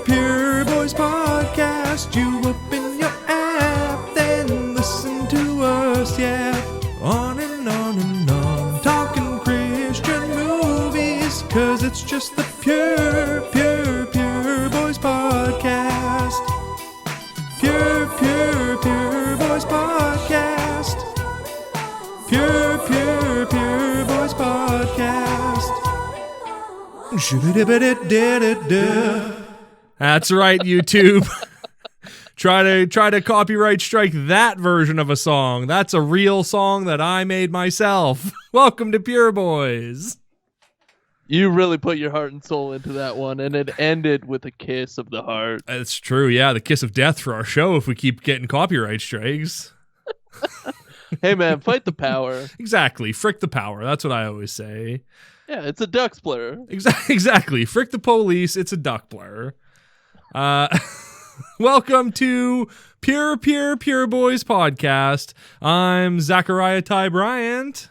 Pure Boys Podcast. You open your app, then listen to us, yeah. On and on and on, talking Christian movies, 'cause it's just the Pure Boys Podcast. Pure Boys Podcast. Pure Boys Podcast. That's right, YouTube. Try to copyright strike that version of a song. That's a real song that I made myself. Welcome to Pure Boys. You really put your heart and soul into that one, and it ended with a kiss of the heart. It's true, yeah, the kiss of death for our show if we keep getting copyright strikes. Hey man, fight the power. Exactly, frick the power. That's what I always say. Yeah, it's a duck splitter. Exactly, frick the police. It's a duck blur. Welcome to Pure Boys Podcast. I'm Zachariah Ty Bryant.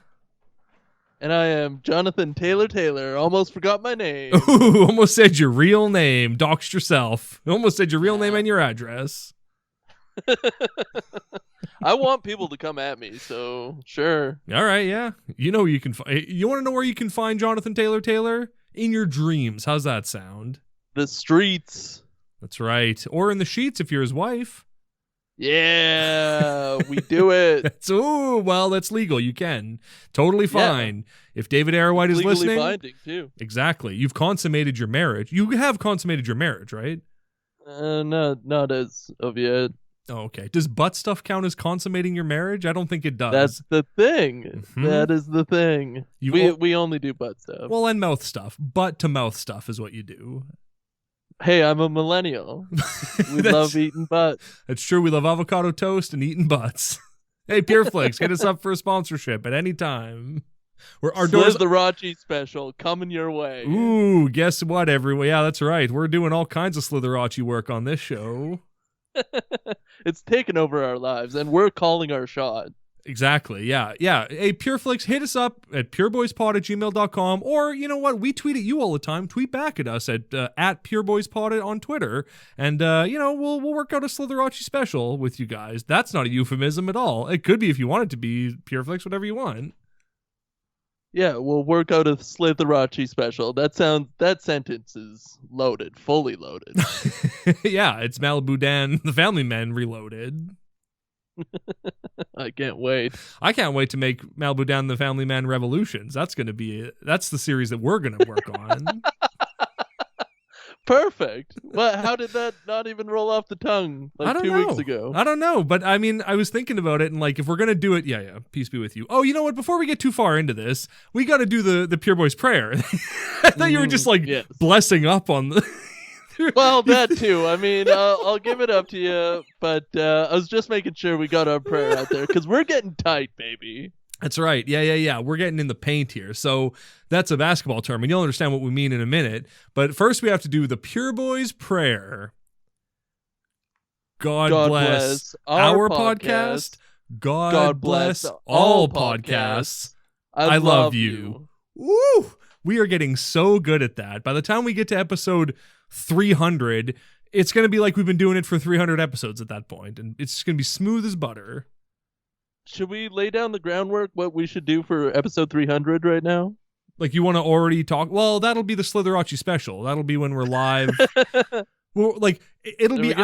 And I am Jonathan Taylor. Almost forgot my name. Ooh, almost said your real name. Doxed yourself. Almost said your real name and your address. I want people to come at me, so sure. All right, yeah. You know you can. You want to know where you can find Jonathan Taylor? In your dreams. How's that sound? The streets. That's right. Or in the sheets if you're his wife. Yeah, we do it. Well, that's legal. You can. Totally fine. Yeah. If David Arrowhite is legally listening. Binding, too. Exactly. You've consummated your marriage. You have consummated your marriage, right? No, not as of yet. Oh, okay. Does butt stuff count as consummating your marriage? I don't think it does. That's the thing. Mm-hmm. That is the thing. We only do butt stuff. Well, and mouth stuff. Butt to mouth stuff is what you do. Hey, I'm a millennial. We love eating butt. That's true. We love avocado toast and eating butts. Hey, Pureflix, hit us up for a sponsorship at any time. Our doors. the Rachi special coming your way. Ooh, guess what, everyone? Yeah, that's right. We're doing all kinds of Slitheracci work on this show. It's taken over our lives, and we're calling our shot. Exactly, yeah. Hey, Pureflix, hit us up at pureboyspod@gmail.com, or, you know what, we tweet at you all the time. Tweet back at us at pureboyspod on Twitter, and, we'll work out a Slitheracci special with you guys. That's not a euphemism at all. It could be if you want it to be, Pureflix, whatever you want. Yeah, we'll work out a Slitheracci special. That sentence is loaded, fully loaded. Yeah, it's Malibu Dan, the Family Man reloaded. I can't wait. I can't wait to make Malibu Dan, the Family Man Revolutions. That's the series that we're going to work on. Perfect. Well, how did that not even roll off the tongue like 2 weeks ago? I don't know, but I mean, I was thinking about it, and like, if we're gonna do it, yeah, peace be with you. Oh, you know what? Before we get too far into this, we got to do the Pure Boys prayer. I thought you were just like blessing up on the. Well, that too. I mean, I'll give it up to you, but I was just making sure we got our prayer out there because we're getting tight, baby. That's right. Yeah. We're getting in the paint here. So that's a basketball term, and you'll understand what we mean in a minute. But first, we have to do the Pure Boys prayer. God bless our podcast. God bless all podcasts. I love you. Woo! We are getting so good at that. By the time we get to episode 300, it's going to be like we've been doing it for 300 episodes at that point, and it's going to be smooth as butter. Should we lay down the groundwork, what we should do for episode 300 right now? Like, you want to already talk? Well, that'll be the Slitheracci special. That'll be when we're live. Well, like, it'll be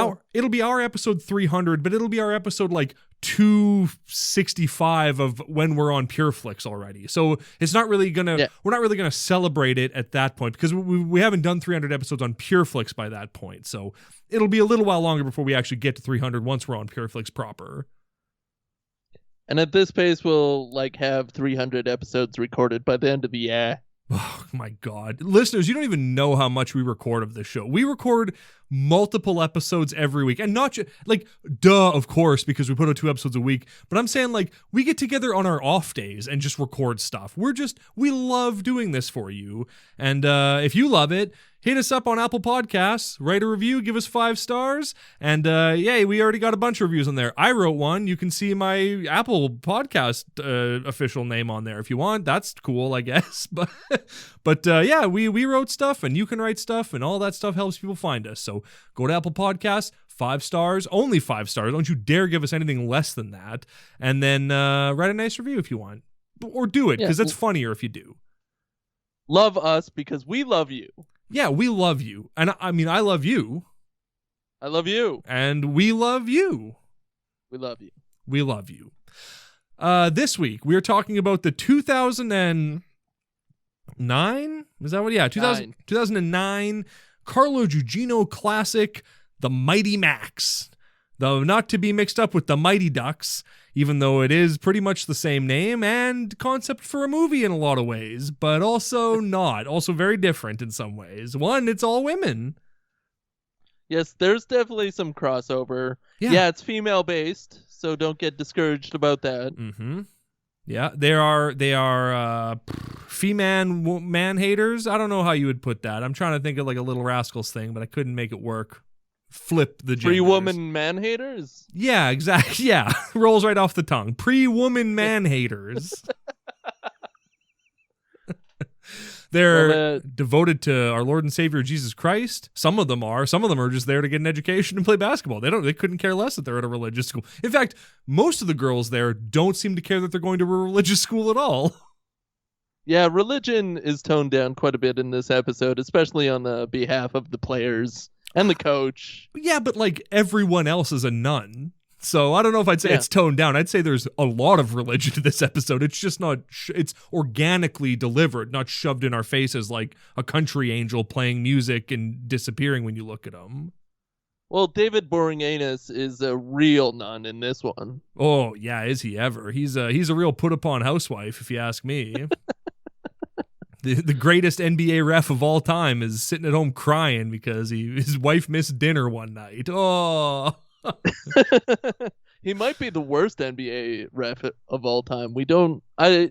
our episode 300, but it'll be our episode like 265 of when we're on Pureflix already. So it's not really gonna we're not really gonna celebrate it at that point because we haven't done 300 episodes on Pureflix by that point. So it'll be a little while longer before we actually get to 300 once we're on Pureflix proper. And at this pace, we'll have 300 episodes recorded by the end of the year. Oh my God. Listeners, you don't even know how much we record of this show. We record multiple episodes every week. And not just, of course, because we put out 2 episodes a week. But I'm saying, we get together on our off days and just record stuff. We love doing this for you. And if you love it, hit us up on Apple Podcasts, write a review, give us 5 stars, and yay, we already got a bunch of reviews on there. I wrote one. You can see my Apple Podcast official name on there if you want. That's cool, I guess. But yeah, we wrote stuff, and you can write stuff, and all that stuff helps people find us. So go to Apple Podcasts, 5 stars, only 5 stars. Don't you dare give us anything less than that. And then write a nice review if you want. Or do it, because that's funnier if you do. Love us because we love you. Yeah, we love you. And I mean, I love you. I love you. And we love you. We love you. We love you. This week, we are talking about the 2009? Is that what? Yeah, 2009 Carla Guigino classic, The Mighty Macs. Though not to be mixed up with The Mighty Ducks, even though it is pretty much the same name and concept for a movie in a lot of ways, but also not. Also very different in some ways. One, it's all women. Yes, there's definitely some crossover. Yeah, it's female-based, so don't get discouraged about that. Mm-hmm. Yeah, they are man haters. I don't know how you would put that. I'm trying to think of like a Little Rascals thing, but I couldn't make it work. Flip the genders. Pre-woman man haters? Yeah, exactly. Yeah, rolls right off the tongue. Pre-woman man haters. They're devoted to our Lord and Savior Jesus Christ. Some of them are. Some of them are just there to get an education and play basketball. They couldn't care less that they're at a religious school. In fact, most of the girls there don't seem to care that they're going to a religious school at all. Yeah, religion is toned down quite a bit in this episode, especially on the behalf of the players and the coach. Yeah, but like everyone else is a nun. So I don't know if I'd say it's toned down. I'd say there's a lot of religion to this episode. It's just not, it's organically delivered, not shoved in our faces like a country angel playing music and disappearing when you look at him. Well, David Boreanaz is a real nun in this one. Oh, yeah, is he ever? He's a real put-upon housewife, if you ask me. The greatest NBA ref of all time is sitting at home crying because his wife missed dinner one night. Oh. He might be the worst NBA ref of all time. Is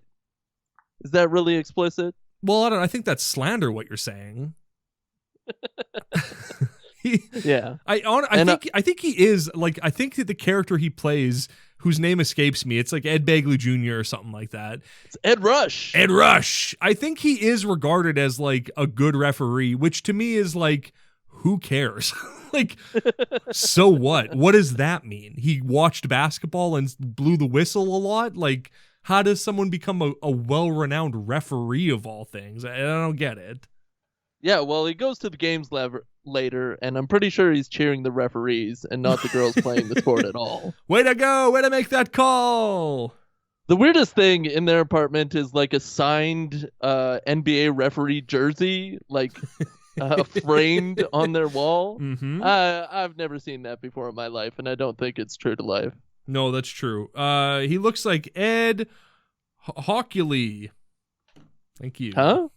that really explicit? Well, I think that's slander what you're saying. Yeah. I think he is like, I think that the character he plays, whose name escapes me, it's like Ed Begley Jr. or something like that. It's Ed Rush. Ed Rush. I think he is regarded as like a good referee, which to me is like, who cares? Like, so what? What does that mean? He watched basketball and blew the whistle a lot? Like, how does someone become a well-renowned referee of all things? I don't get it. Yeah, well, he goes to the games later, and I'm pretty sure he's cheering the referees and not the girls playing the sport at all. Way to go! Way to make that call! The weirdest thing in their apartment is like a signed NBA referee jersey, like framed on their wall. Mm-hmm. I've never seen that before in my life, and I don't think it's true to life. No, that's true. He looks like Ed Hockley. Thank you. Huh?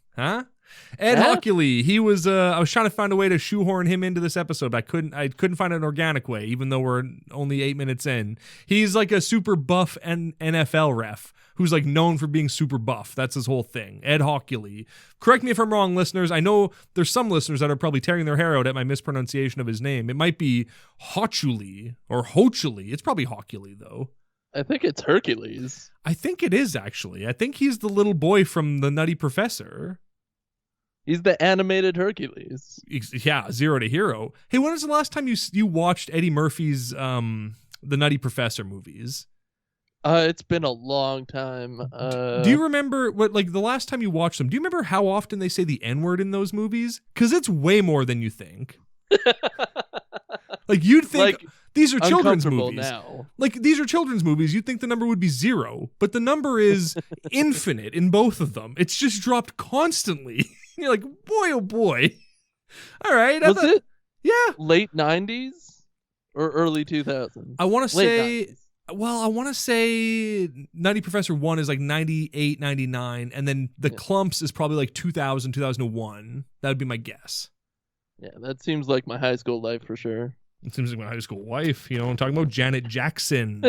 Ed Hockley. He was. I was trying to find a way to shoehorn him into this episode, but I couldn't find an organic way, even though we're only 8 minutes in. He's like a super buff NFL ref who's like known for being super buff. That's his whole thing. Ed Hockley. Correct me if I'm wrong, listeners. I know there's some listeners that are probably tearing their hair out at my mispronunciation of his name. It might be Hochley or Hochuli. It's probably Hockley though. I think it's Hercules. I think it is actually. I think he's the little boy from The Nutty Professor. He's the animated Hercules. Yeah, 0 to Hero. Hey, when was the last time you watched Eddie Murphy's The Nutty Professor movies? It's been a long time. Do you remember the last time you watched them? Do you remember how often they say the N-word in those movies? Because it's way more than you think. Like you'd think these are children's movies. Now. Like these are children's movies. You'd think the number would be 0, but the number is infinite in both of them. It's just dropped constantly. You're like, boy, oh boy. All right. Was it? Yeah. Late 90s or early 2000s? I want to say, 90s. Well, I want to say Nutty Professor 1 is like 98, 99, and then the Clumps is probably like 2000, 2001. That would be my guess. Yeah, that seems like my high school life for sure. It seems like my high school wife. You know, I'm talking about Janet Jackson.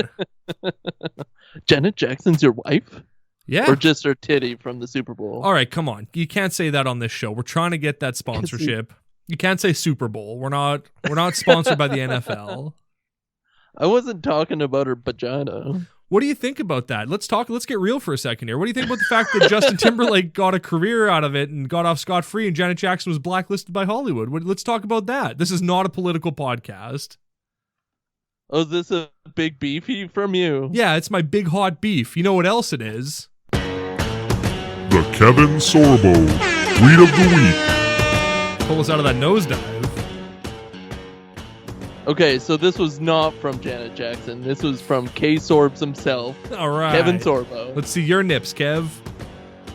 Janet Jackson's your wife? Yeah. Or just her titty from the Super Bowl? All right, come on. You can't say that on this show. We're trying to get that sponsorship. You can't say Super Bowl. We're not sponsored by the NFL. I wasn't talking about her vagina. What do you think about that? Let's get real for a second here. What do you think about the fact that Justin Timberlake got a career out of it and got off scot-free and Janet Jackson was blacklisted by Hollywood? Let's talk about that. This is not a political podcast. Oh, is this a big beefy from you? Yeah, it's my big hot beef. You know what else it is? The Kevin Sorbo Tweet of the Week. Pull us out of that nosedive. Okay, so this was not from Janet Jackson. This was from K-Sorbs himself. All right. Kevin Sorbo. Let's see your nips, Kev.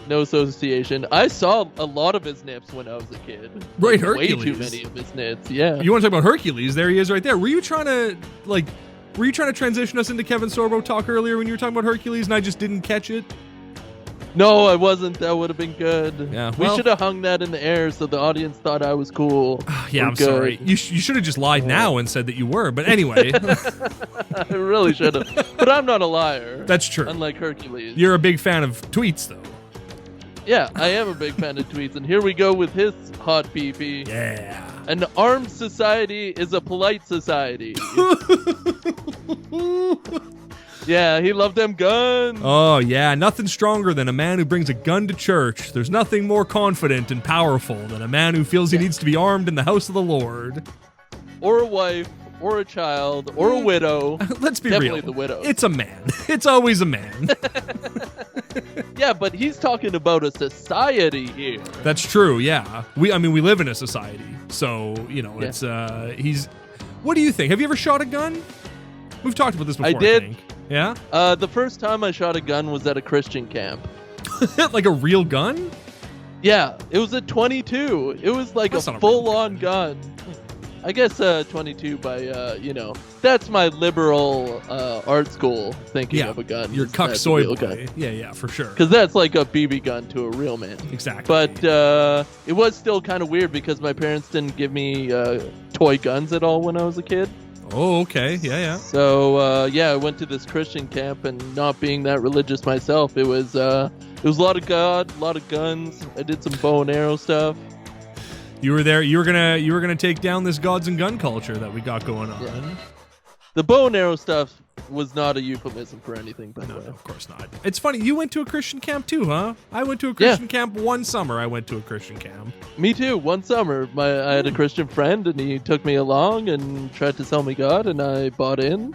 No association. I saw a lot of his nips when I was a kid. Right, Way Hercules. too many of his nips, yeah. You want to talk about Hercules? There he is right there. Were you trying to transition us into Kevin Sorbo talk earlier when you were talking about Hercules and I just didn't catch it? No, I wasn't. That would have been good. Yeah, we well- should have hung that in the air so the audience thought I was cool. Yeah, We're I'm good. sorry. You should have just lied now and said that you were. But anyway, I really should have. But I'm not a liar. that's true. Unlike Hercules. You're a big fan of tweets, though. Yeah, I am a big fan of tweets. And here we go with his hot beefy. Yeah. An armed society is a polite society. Yeah, he loved them guns. Oh, yeah. Nothing stronger than a man who brings a gun to church. There's nothing more confident and powerful than a man who feels he needs to be armed in the house of the Lord. Or a wife, or a child, or a widow. Let's be Definitely real. the widow. It's a man. It's always a man. Yeah, but he's talking about a society here. That's true, yeah. We live in a society. So, it's, he's... What do you think? Have you ever shot a gun? We've talked about this before, I did. think. Yeah? The first time I shot a gun was at a Christian camp. Like a real gun? Yeah, it was a 22. It was like That's a not a real full-on gun. I guess 22 by, that's my liberal art school thinking of a gun. Your cuck That's a soy real boy. gun. Yeah, for sure. Because that's like a BB gun to a real man. Exactly. But it was still kind of weird because my parents didn't give me toy guns at all when I was a kid. Oh, okay. Yeah. So I went to this Christian camp, and not being that religious myself, it was a lot of God, a lot of guns. I did some bow and arrow stuff. You were there. You were gonna take down this gods and gun culture that we got going on. Yeah. The bow and arrow stuff was not a euphemism for anything, by the No, way. of course not. It's funny. You went to a Christian camp too, huh? I went to a Christian camp one summer. I went to a Christian camp. Me too. One summer, I had a Christian friend, and he took me along and tried to sell me God, and I bought in.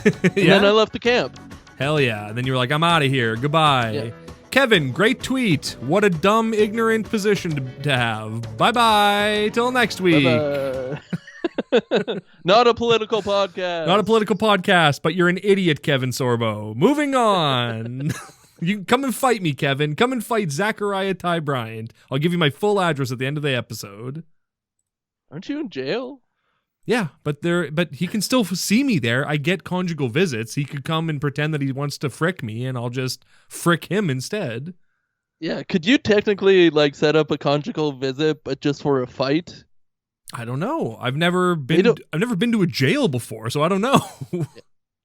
And then I left the camp. Hell yeah. And then you were like, I'm out of here. Goodbye. Yeah. Kevin, great tweet. What a dumb, ignorant position to have. Bye-bye. Till next week. Bye-bye. Not a political podcast. Not a political podcast, but you're an idiot, Kevin Sorbo. Moving on. You can come and fight me, Kevin. Come and fight Zachariah Ty Bryant. I'll give you my full address at the end of the episode. Aren't you in jail? Yeah, but he can still see me there. I get conjugal visits. He could come and pretend that he wants to frick me, and I'll just frick him instead. Yeah, could you technically set up a conjugal visit, but just for a fight? I don't know. I've never been to a jail before, so I don't know.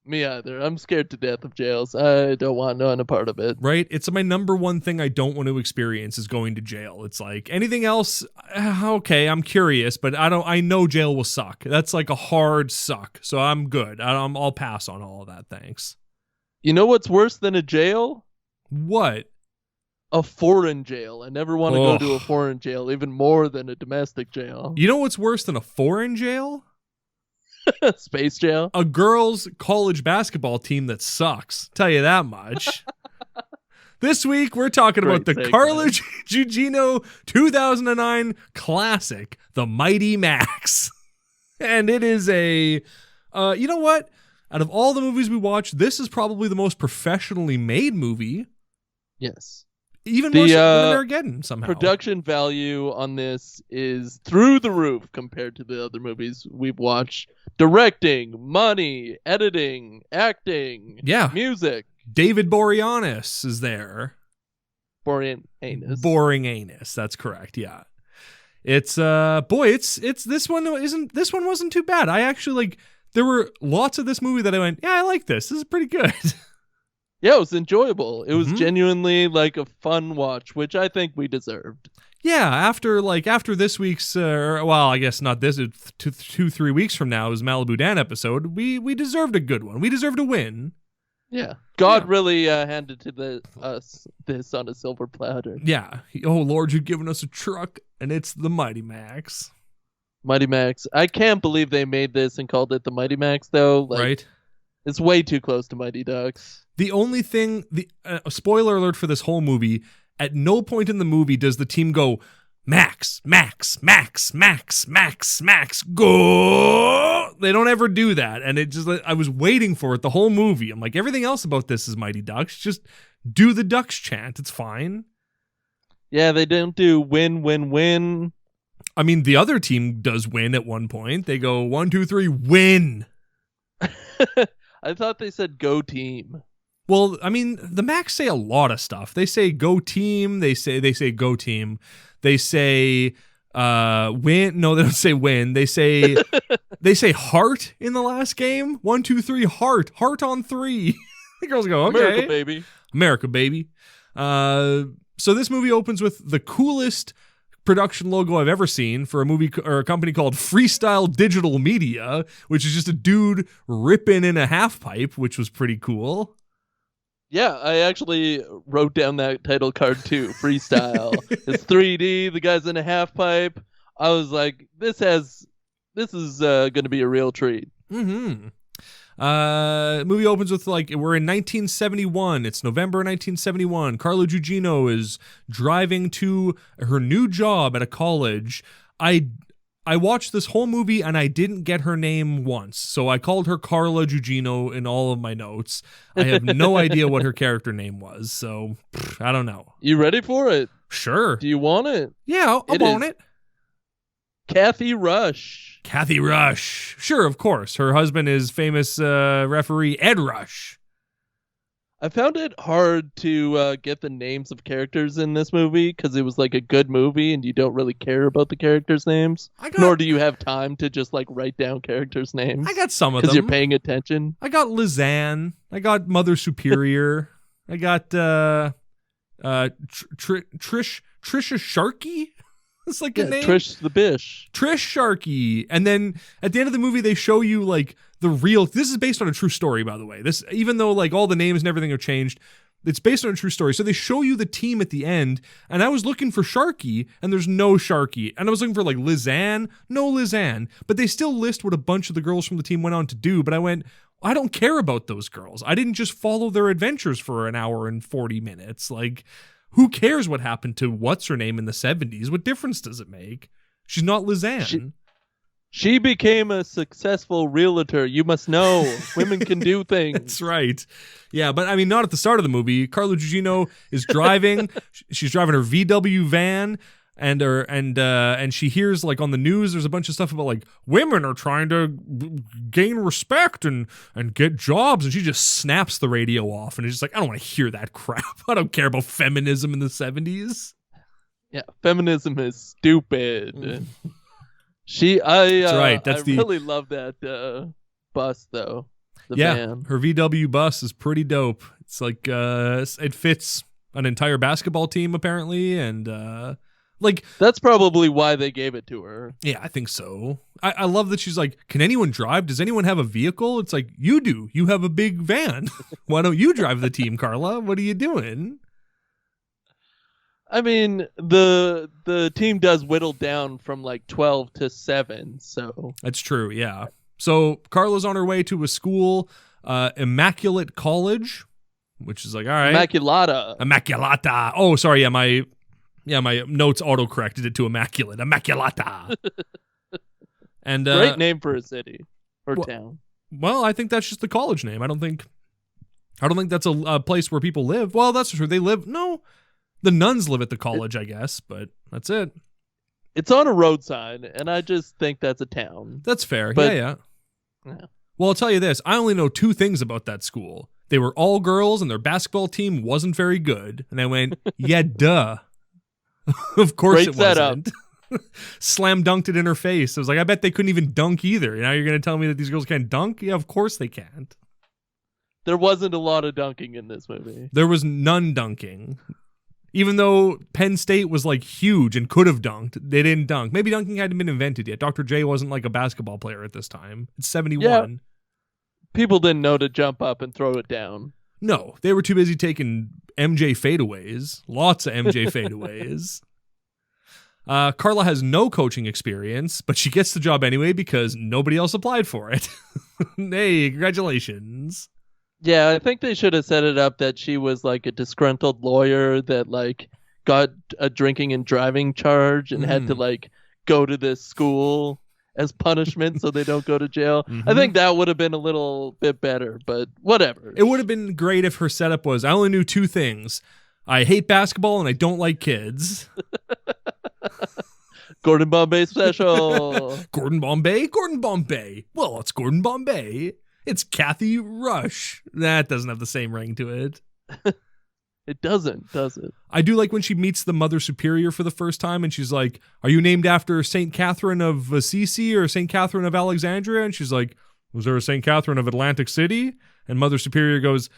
Me either. I'm scared to death of jails. I don't want none a part of it. Right? It's my number one thing I don't want to experience is going to jail. It's like anything else, okay, I'm curious, but I know jail will suck. That's like a hard suck. So I'm good. I'll pass on all of that, thanks. You know what's worse than a jail? What? A foreign jail. I never want to go to a foreign jail, even more than a domestic jail. You know what's worse than a foreign jail? Space jail? A girls' college basketball team that sucks. Tell you that much. This week, we're talking about the Carla Guigino 2009 classic, The Mighty Macs. And it is you know what? Out of all the movies we watched, this is probably the most professionally made movie. Yes. Even more so than Armageddon, somehow. Production value on this is through the roof compared to the other movies we've watched. Directing, money, editing, acting, music. David Boreanaz is there. Boring anus. Boring anus. That's correct. Yeah. It's it's this one wasn't too bad. I actually there were lots of this movie that I went, yeah, I like this. This is pretty good. Yeah, it was enjoyable. It was genuinely a fun watch, which I think we deserved. Yeah, after this week's, I guess not this, 2-3 weeks from now is Malibu Dan episode. We deserved a good one. We deserved a win. Yeah. God really handed to us this on a silver platter. Yeah. Oh, Lord, you've given us a truck, and it's the Mighty Max. Mighty Max. I can't believe they made this and called it the Mighty Max, though. Like, right? It's way too close to Mighty Ducks. The only thing, spoiler alert for this whole movie, at no point in the movie does the team go, Max, Max, Max, Max, Max, Max, go. They don't ever do that. And it just, I was waiting for it the whole movie. I'm like, everything else about this is Mighty Ducks. Just do the Ducks chant. It's fine. Yeah, they don't do win, win, win. I mean, the other team does win at one point. They go 1, 2, 3, win. I thought they said go team. Well, I mean, the Macs say a lot of stuff. They say go team. They say go team. They say win. No, they don't say win. They say heart in the last game. 1, 2, 3, heart. Heart on 3. The girls go, okay. America, baby. America, baby. So this movie opens with the coolest production logo I've ever seen for a movie or a company called Freestyle Digital Media, which is just a dude ripping in a half pipe, which was pretty cool. Yeah, I actually wrote down that title card too. Freestyle. It's 3D. The guy's in a half pipe. I was like, this is going to be a real treat. Mm-hmm. Movie opens with we're in 1971. It's November 1971. Carla Guigino is driving to her new job at a college. I watched this whole movie and I didn't get her name once. So I called her Carla Guigino in all of my notes. I have no idea what her character name was. So I don't know. You ready for it? Sure. Do you want it? Yeah, I want it. Cathy Rush. Cathy Rush. Sure, of course. Her husband is famous referee Ed Rush. I found it hard to get the names of characters in this movie because it was like a good movie and you don't really care about the characters' names. Nor do you have time to just write down characters' names. I got some of them. Because you're paying attention. I got Lizanne. I got Mother Superior. I got Trisha Sharkey. It's like a name. Trish the Bish. Trish Sharkey. And then at the end of the movie, they show you the real. This is based on a true story, by the way. This, even though all the names and everything have changed, it's based on a true story. So they show you the team at the end, and I was looking for Sharkey, and there's no Sharkey. And I was looking for Lizanne, no Lizanne. But they still list what a bunch of the girls from the team went on to do. But I went, I don't care about those girls. I didn't just follow their adventures for an hour and 40 minutes. Who cares what happened to what's her name in the 70s? What difference does it make? She's not Lizanne. She became a successful realtor. You must know. Women can do things. That's right. Yeah, but I mean, not at the start of the movie. Carla Guigino is driving. She's driving her VW van, and she hears on the news there's a bunch of stuff about women are trying to gain respect and get jobs, and she just snaps the radio off and is just like, I don't want to hear that crap. I don't care about feminism in the 70s. Yeah, feminism is stupid. That's right. I really love that bus though. The van. Her VW bus is pretty dope. It's it fits an entire basketball team apparently, and that's probably why they gave it to her. Yeah, I think so. I love that she's like, can anyone drive? Does anyone have a vehicle? It's like, you do. You have a big van. Why don't you drive the team, Carla? What are you doing? I mean, the team does whittle down from 12 to 7, so. That's true, yeah. So Carla's on her way to a school, Immaculate College, which is all right. Immaculata. Oh, sorry, yeah, my notes auto-corrected it to Immaculate. Immaculata. And great name for a city or town. Well, I think that's just the college name. I don't think that's a place where people live. Well, that's true. They live. No, the nuns live at the college, I guess, but that's it. It's on a road sign, and I just think that's a town. That's fair. But, yeah. Well, I'll tell you this. I only know 2 things about that school. They were all girls, and their basketball team wasn't very good. And I went, yeah, duh. Of course it wasn't. Slam dunked it in her face. I was like, I bet they couldn't even dunk either. Now you're going to tell me that these girls can't dunk? Yeah, of course they can't. There wasn't a lot of dunking in this movie. There was none dunking. Even though Penn State was huge and could have dunked, they didn't dunk. Maybe dunking hadn't been invented yet. Dr. J wasn't a basketball player at this time. It's 71. Yeah. People didn't know to jump up and throw it down. No, they were too busy taking MJ fadeaways. Lots of MJ fadeaways. Carla has no coaching experience, but she gets the job anyway because nobody else applied for it. Hey, congratulations. Yeah, I think they should have set it up that she was like a disgruntled lawyer that like got a drinking and driving charge and had to like go to this school as punishment so they don't go to jail. I think that would have been a little bit better, but whatever. It would have been great if her setup was, I only knew two things. I hate basketball and I don't like kids. Gordon Bombay special. Gordon Bombay? Gordon Bombay. Well, it's Gordon Bombay. It's Cathy Rush. That doesn't have the same ring to it. It doesn't, does it? I do like when she meets the Mother Superior for the first time and she's like, are you named after St. Catherine of Assisi or St. Catherine of Alexandria? And she's like, was there a St. Catherine of Atlantic City? And Mother Superior goes,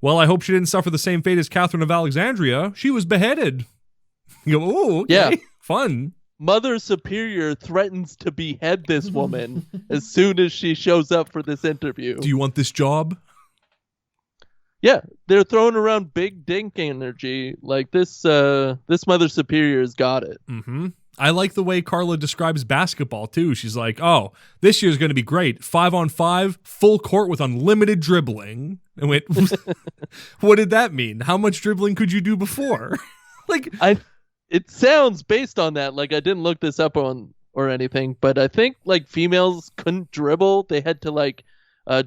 well, I hope she didn't suffer the same fate as Catherine of Alexandria. She was beheaded. You go, oh, okay. Yeah. Fun. Mother Superior threatens to behead this woman as soon as she shows up for this interview. Do you want this job? Yeah, they're throwing around big dink energy. Like this Mother Superior's got it. Mm-hmm. I like the way Carla describes basketball too. She's like, oh, this year's going to be great. 5-on-5, full court with unlimited dribbling. And wait, what did that mean? How much dribbling could you do before? It sounds based on that. Like I didn't look this up on or anything, but I think like females couldn't dribble. They had to like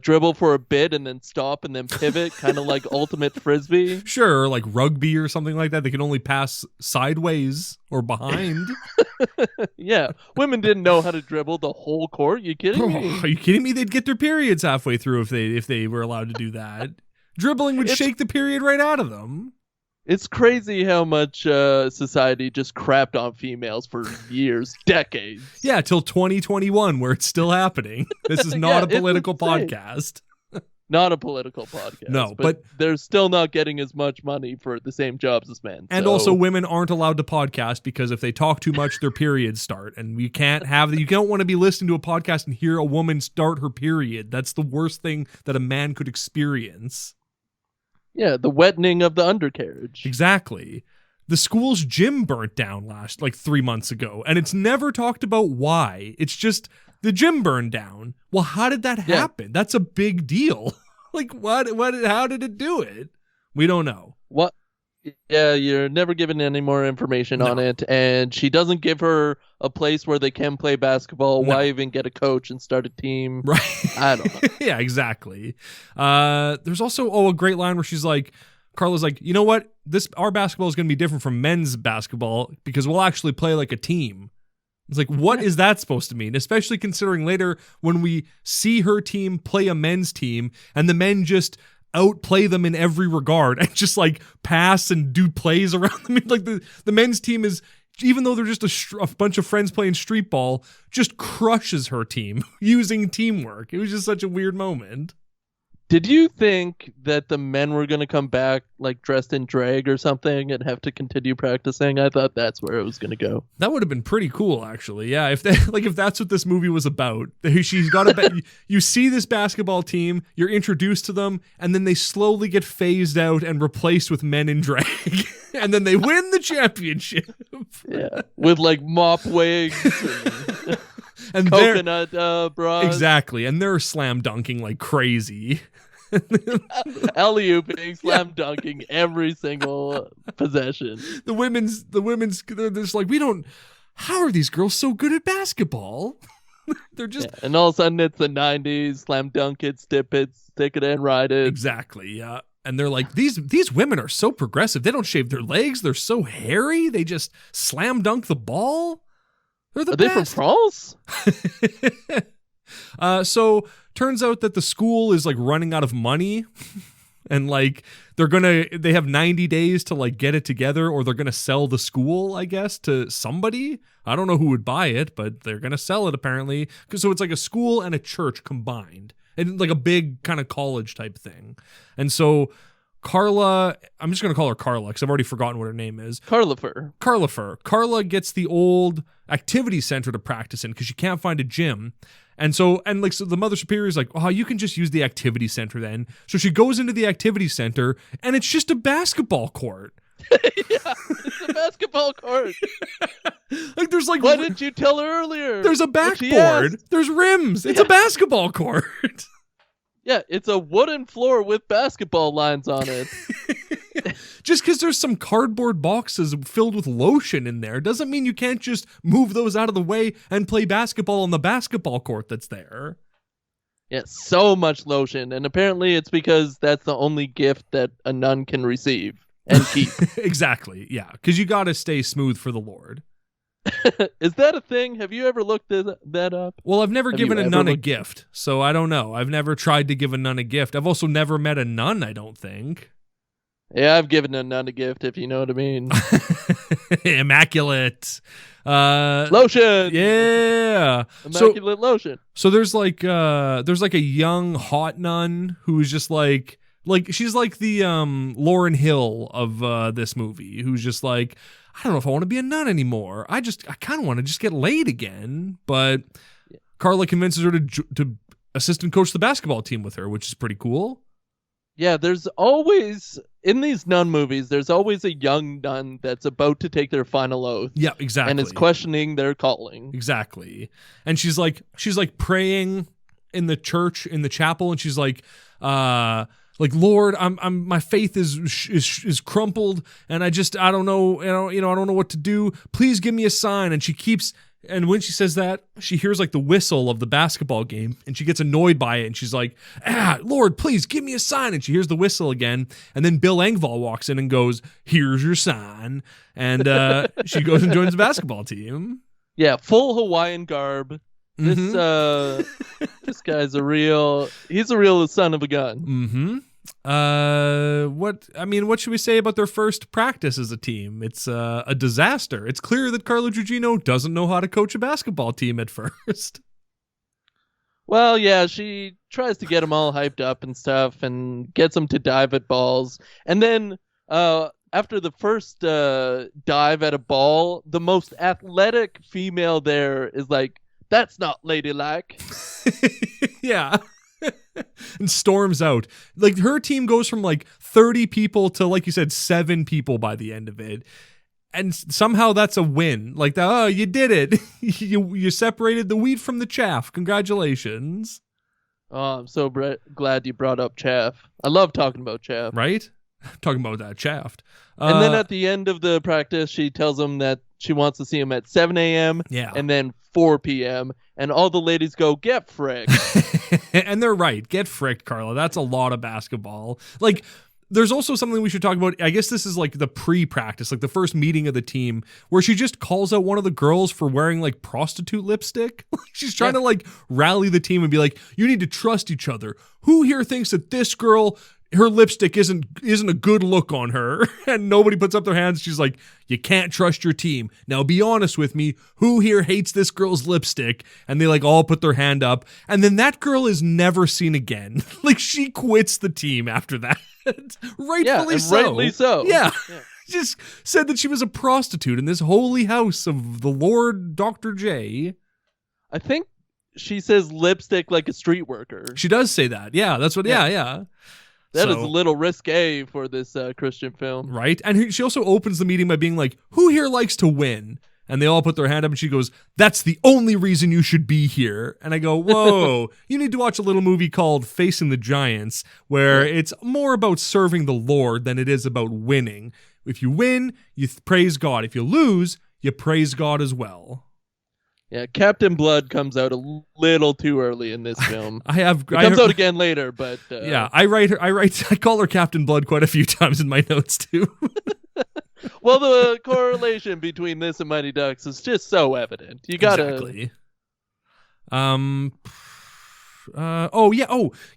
dribble for a bit and then stop and then pivot, kind of like ultimate frisbee. Sure, like rugby or something like that. They can only pass sideways or behind. Yeah, women didn't know how to dribble the whole court. You kidding me? Are you kidding me? They'd get their periods halfway through if they were allowed to do that. Dribbling would shake the period right out of them. It's crazy how much society just crapped on females for years, decades. Yeah, till 2021, where it's still happening. This is not a political podcast. Not a political podcast. No, but they're still not getting as much money for the same jobs as men. And also, women aren't allowed to podcast because if they talk too much, their periods start. And you can't have that. You don't want to be listening to a podcast and hear a woman start her period. That's the worst thing that a man could experience. Yeah, the wettening of the undercarriage. Exactly. The school's gym burnt down 3 months ago, and it's never talked about why. It's just the gym burned down. Well, how did that happen? That's a big deal. How did it do it? We don't know. What? Yeah, you're never given any more information on it, and she doesn't give her a place where they can play basketball. Why even get a coach and start a team? Right. I don't know. Yeah, exactly. There's also a great line where she's like, Carla's like, you know what? Our basketball is going to be different from men's basketball because we'll actually play like a team. It's like, what is that supposed to mean? Especially considering later when we see her team play a men's team and the men just outplay them in every regard and just like pass and do plays around them. Like the men's team is, even though they're just a bunch of friends playing street ball, just crushes her team using teamwork. It was just such a weird moment. Did you think that the men were going to come back like dressed in drag or something and have to continue practicing? I thought that's where it was going to go. That would have been pretty cool, actually. Yeah, if that's what this movie was about. She's got to. You see this basketball team, you're introduced to them, and then they slowly get phased out and replaced with men in drag, and then they win the championship. Yeah, with like mop wigs. And coconut bras. Exactly, and they're slam dunking like crazy. Alley-ooping, slam dunking every single possession. The women's, they're just like, how are these girls so good at basketball? They're just, and all of a sudden it's the 90s, slam dunk it, stip it, stick it and ride it. Exactly, yeah. And they're like, these women are so progressive. They don't shave their legs. They're so hairy. They just slam dunk the ball. They're the best. They from France? So turns out that the school is like running out of money and like they have 90 days to like get it together or they're going to sell the school, I guess, to somebody. I don't know who would buy it, but they're going to sell it apparently. So it's like a school and a church combined and like a big kind of college type thing. And so Carla, I'm just going to call her Carla because I've already forgotten what her name is. Carla gets the old activity center to practice in because she can't find a gym. And so the Mother Superior is like, oh, you can just use the activity center then. So she goes into the activity center, and it's just a basketball court. Yeah, it's a basketball court. Like there's like, why didn't you tell her earlier? There's a backboard. There's rims. It's a basketball court. Yeah, it's a wooden floor with basketball lines on it. Just because there's some cardboard boxes filled with lotion in there doesn't mean you can't just move those out of the way and play basketball on the basketball court that's there. Yeah, so much lotion. And apparently it's because that's the only gift that a nun can receive and keep. Exactly, yeah. Because you got to stay smooth for the Lord. Is that a thing? Have you ever looked that up? Well, I've never given a nun a gift, so I don't know. I've never tried to give a nun a gift. I've also never met a nun, I don't think. Yeah, I've given a nun a gift, if you know what I mean. Immaculate. Lotion. Yeah. Immaculate lotion. So there's like a young hot nun who's just like she's like the Lauryn Hill of this movie, who's just like, I don't know if I want to be a nun anymore. I kind of want to just get laid again. But Carla convinces her to assistant coach the basketball team with her, which is pretty cool. Yeah, there's always, in these nun movies, there's always a young nun that's about to take their final oath. Yeah, exactly. And is questioning their calling. Exactly. And she's like praying in the church, in the chapel, and she's like, Lord, I'm my faith is crumpled, and I don't know, I don't know what to do. Please give me a sign. And when she says that, she hears like the whistle of the basketball game, and she gets annoyed by it, and she's like, Lord, please give me a sign. And she hears the whistle again, and then Bill Engvall walks in and goes, here's your sign. And she goes and joins the basketball team. Yeah, full Hawaiian garb. This guy's he's a real son of a gun. Mm-hmm. What should we say about their first practice as a team? It's a disaster. It's clear that Carla Guigino doesn't know how to coach a basketball team at first. Well, yeah, she tries to get them all hyped up and stuff and gets them to dive at balls. And then after the first dive at a ball, the most athletic female there is like, that's not ladylike. Yeah. And storms out. Like her team goes from like 30 people to, like you said, 7 people by the end of it. And somehow that's a win. Like, oh, you did it. you separated the wheat from the chaff. Congratulations. Oh, I'm so glad you brought up chaff. I love talking about chaff. Right? Talking about that chaff. And then at the end of the practice, she tells them that she wants to see him at 7 a.m. Yeah. And then 4 p.m. And all the ladies go, get fricked. And they're right. Get fricked, Carla. That's a lot of basketball. Like, there's also something we should talk about. I guess this is like the pre-practice, like the first meeting of the team, where she just calls out one of the girls for wearing like prostitute lipstick. She's trying to like rally the team and be like, you need to trust each other. Who here thinks that this girl, her lipstick isn't a good look on her? And nobody puts up their hands. She's like, you can't trust your team. Now be honest with me. Who here hates this girl's lipstick? And they like all put their hand up. And then that girl is never seen again. Like she quits the team after that. Rightfully so. Yeah. Just said that she was a prostitute in this holy house of the Lord Dr. J. I think she says lipstick like a street worker. She does say that. Yeah, that's what, yeah. That is a little risque for this Christian film. Right? And she also opens the meeting by being like, who here likes to win? And they all put their hand up and she goes, that's the only reason you should be here. And I go, whoa, you need to watch a little movie called Facing the Giants, where it's more about serving the Lord than it is about winning. If you win, you praise God. If you lose, you praise God as well. Yeah, Captain Blood comes out a little too early in this film. It comes out again later, but yeah, I call her Captain Blood quite a few times in my notes too. Well, the correlation between this and Mighty Ducks is just so evident. You gotta exactly. Oh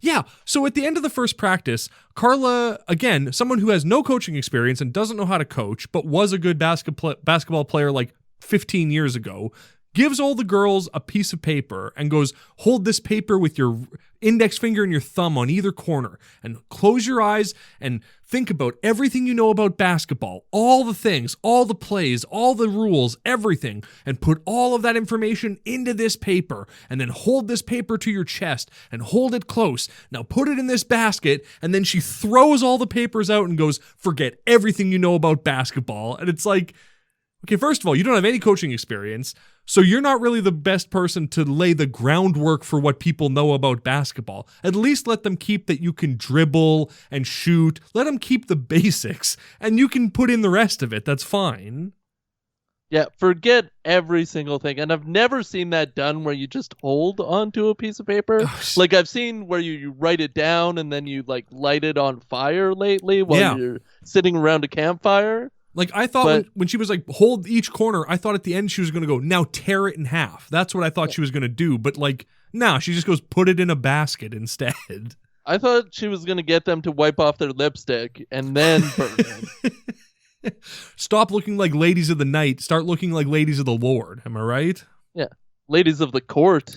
yeah. So at the end of the first practice, Carla, again, someone who has no coaching experience and doesn't know how to coach, but was a good basketball player like 15 years ago, gives all the girls a piece of paper and goes, hold this paper with your index finger and your thumb on either corner and close your eyes and think about everything you know about basketball, all the things, all the plays, all the rules, everything, and put all of that information into this paper and then hold this paper to your chest and hold it close. Now put it in this basket, and then she throws all the papers out and goes, forget everything you know about basketball. And it's like, okay, first of all, you don't have any coaching experience, so you're not really the best person to lay the groundwork for what people know about basketball. At least let them keep that you can dribble and shoot. Let them keep the basics, and you can put in the rest of it. That's fine. Yeah, forget every single thing. And I've never seen that done where you just hold onto a piece of paper. Like, I've seen where you write it down and then you, like, light it on fire lately while you're sitting around a campfire. Like, I thought when she was like, hold each corner, I thought at the end she was going to go, now tear it in half. That's what I thought she was going to do. But like, nah, she just goes, put it in a basket instead. I thought she was going to get them to wipe off their lipstick and then burn them. Stop looking like ladies of the night. Start looking like ladies of the Lord. Am I right? Yeah. Ladies of the court.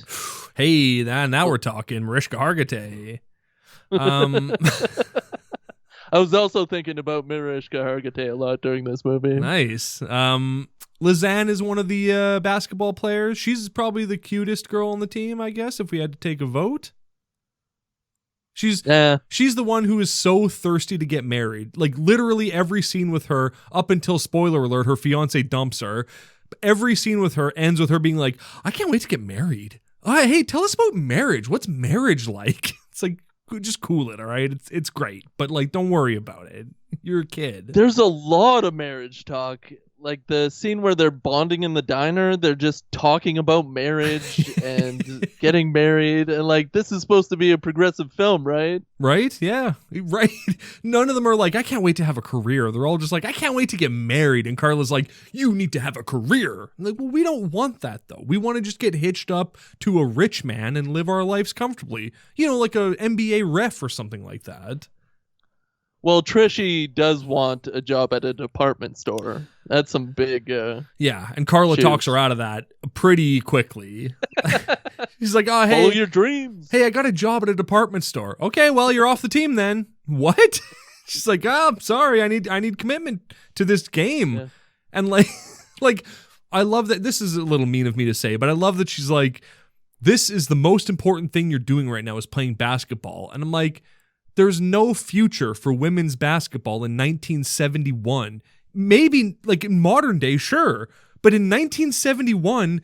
Hey, now we're talking. Mariska Hargitay. I was also thinking about Mariska Hargitay a lot during this movie. Nice. Lizanne is one of the basketball players. She's probably the cutest girl on the team, I guess, if we had to take a vote. She's the one who is so thirsty to get married. Like, literally every scene with her, up until, spoiler alert, her fiance dumps her. Every scene with her ends with her being like, I can't wait to get married. Hey, tell us about marriage. What's marriage like? It's like, just cool it, all right? It's great, but like, don't worry about it. You're a kid. There's a lot of marriage talk. Like the scene where they're bonding in the diner, they're just talking about marriage and getting married. And like, this is supposed to be a progressive film, right? Right? Yeah. Right. None of them are like, I can't wait to have a career. They're all just like, I can't wait to get married. And Carla's like, you need to have a career. I'm like, well, we don't want that though. We want to just get hitched up to a rich man and live our lives comfortably. You know, like a NBA ref or something like that. Well, Trishy does want a job at a department store. That's some big yeah, and Carla talks her out of that pretty quickly. She's like, oh, hey. Follow your dreams. Hey, I got a job at a department store. Okay, well, you're off the team then. What? She's like, oh, I'm sorry. I need commitment to this game. Yeah. And like, I love that. This is a little mean of me to say, but I love that she's like, this is the most important thing you're doing right now is playing basketball. And I'm like, there's no future for women's basketball in 1971. Maybe like in modern day, sure. But in 1971,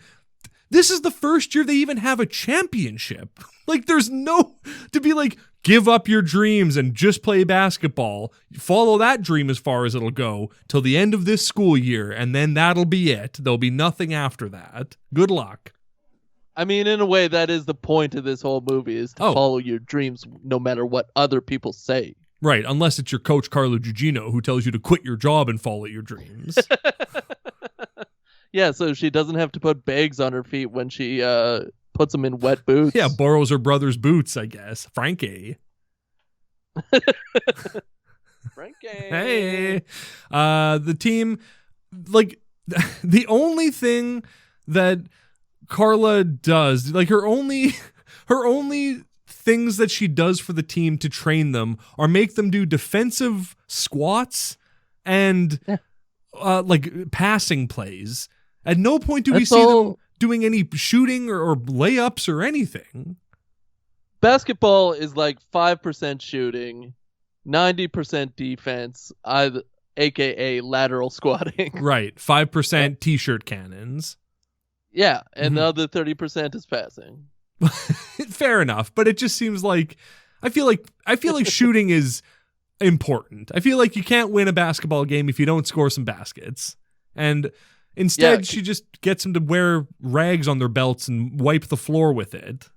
this is the first year they even have a championship. Like, there's no, to be like, give up your dreams and just play basketball. Follow that dream as far as it'll go till the end of this school year. And then that'll be it. There'll be nothing after that. Good luck. I mean, in a way, that is the point of this whole movie, is to follow your dreams no matter what other people say. Right, unless it's your coach, Carla Guigino, who tells you to quit your job and follow your dreams. Yeah, so she doesn't have to put bags on her feet when she puts them in wet boots. Yeah, borrows her brother's boots, I guess. Frankie. Frankie. Hey. The team, like, the only thing that Carla does, like her only things that she does for the team to train them are make them do defensive squats and like passing plays. At no point do we see them doing any shooting or layups or anything. Basketball is like 5% shooting, 90% defense, aka lateral squatting. Right, 5% t-shirt cannons. Yeah, and the other 30% is passing. Fair enough, but it just seems like I feel like shooting is important. I feel like you can't win a basketball game if you don't score some baskets. And instead she just gets them to wear rags on their belts and wipe the floor with it.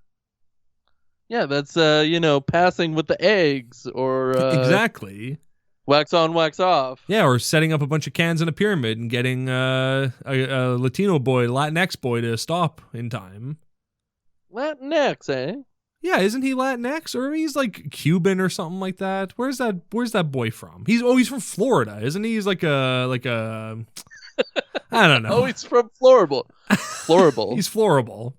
Yeah, that's passing with the eggs or exactly. Wax on, wax off. Yeah, or setting up a bunch of cans in a pyramid and getting a Latino boy, Latinx boy to stop in time. Latinx, eh? Yeah, isn't he Latinx? Or he's like Cuban or something like that? Where's that boy from? He's from Florida, isn't he? He's like a I don't know. Oh, he's from Florable. Florable. He's Florable.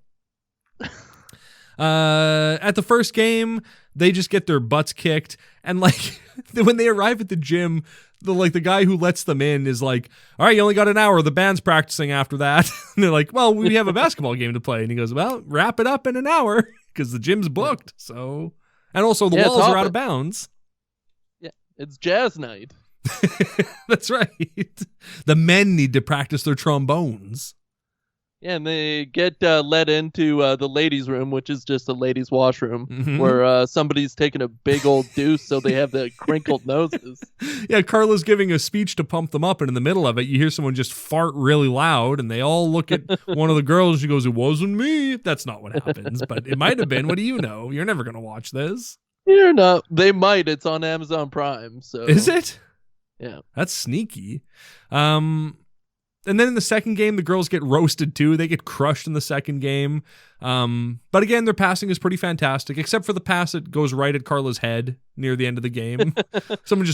At the first game, they just get their butts kicked, and like when they arrive at the gym, the guy who lets them in is like, "All right, you only got an hour. The band's practicing after that." And they're like, "Well, we have a basketball game to play." And he goes, "Well, wrap it up in an hour because the gym's booked." So, and also the walls are out of bounds. Yeah, it's jazz night. That's right. The men need to practice their trombones. Yeah, and they get led into the ladies' room, which is just a ladies' washroom, where somebody's taking a big old deuce, so they have the crinkled noses. Yeah, Carla's giving a speech to pump them up, and in the middle of it, you hear someone just fart really loud, and they all look at one of the girls, and she goes, "It wasn't me." That's not what happens, but it might have been. What do you know? You're never going to watch this. You're not. They might. It's on Amazon Prime. So is it? Yeah. That's sneaky. And then in the second game, the girls get roasted too. They get crushed in the second game. But again, their passing is pretty fantastic, except for the pass that goes right at Carla's head near the end of the game.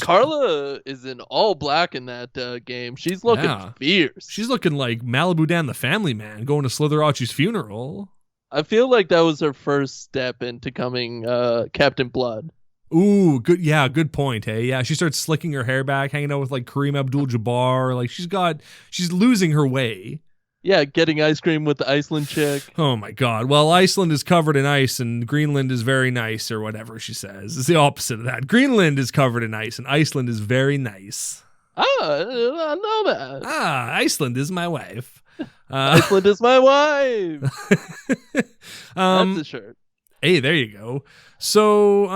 Carla is in all black in that game. She's looking fierce. She's looking like Malibu Dan the Family Man going to Slitherachie's funeral. I feel like that was her first step into becoming Captain Blood. Ooh, good. Yeah, good point. Hey, yeah, she starts slicking her hair back, hanging out with like Kareem Abdul-Jabbar. Like she's losing her way. Yeah, getting ice cream with the Iceland chick. Oh my God. Well, Iceland is covered in ice and Greenland is very nice, or whatever she says. It's the opposite of that. Greenland is covered in ice and Iceland is very nice. I know that. Iceland is my wife. Iceland is my wife. That's a shirt. Hey, there you go. So,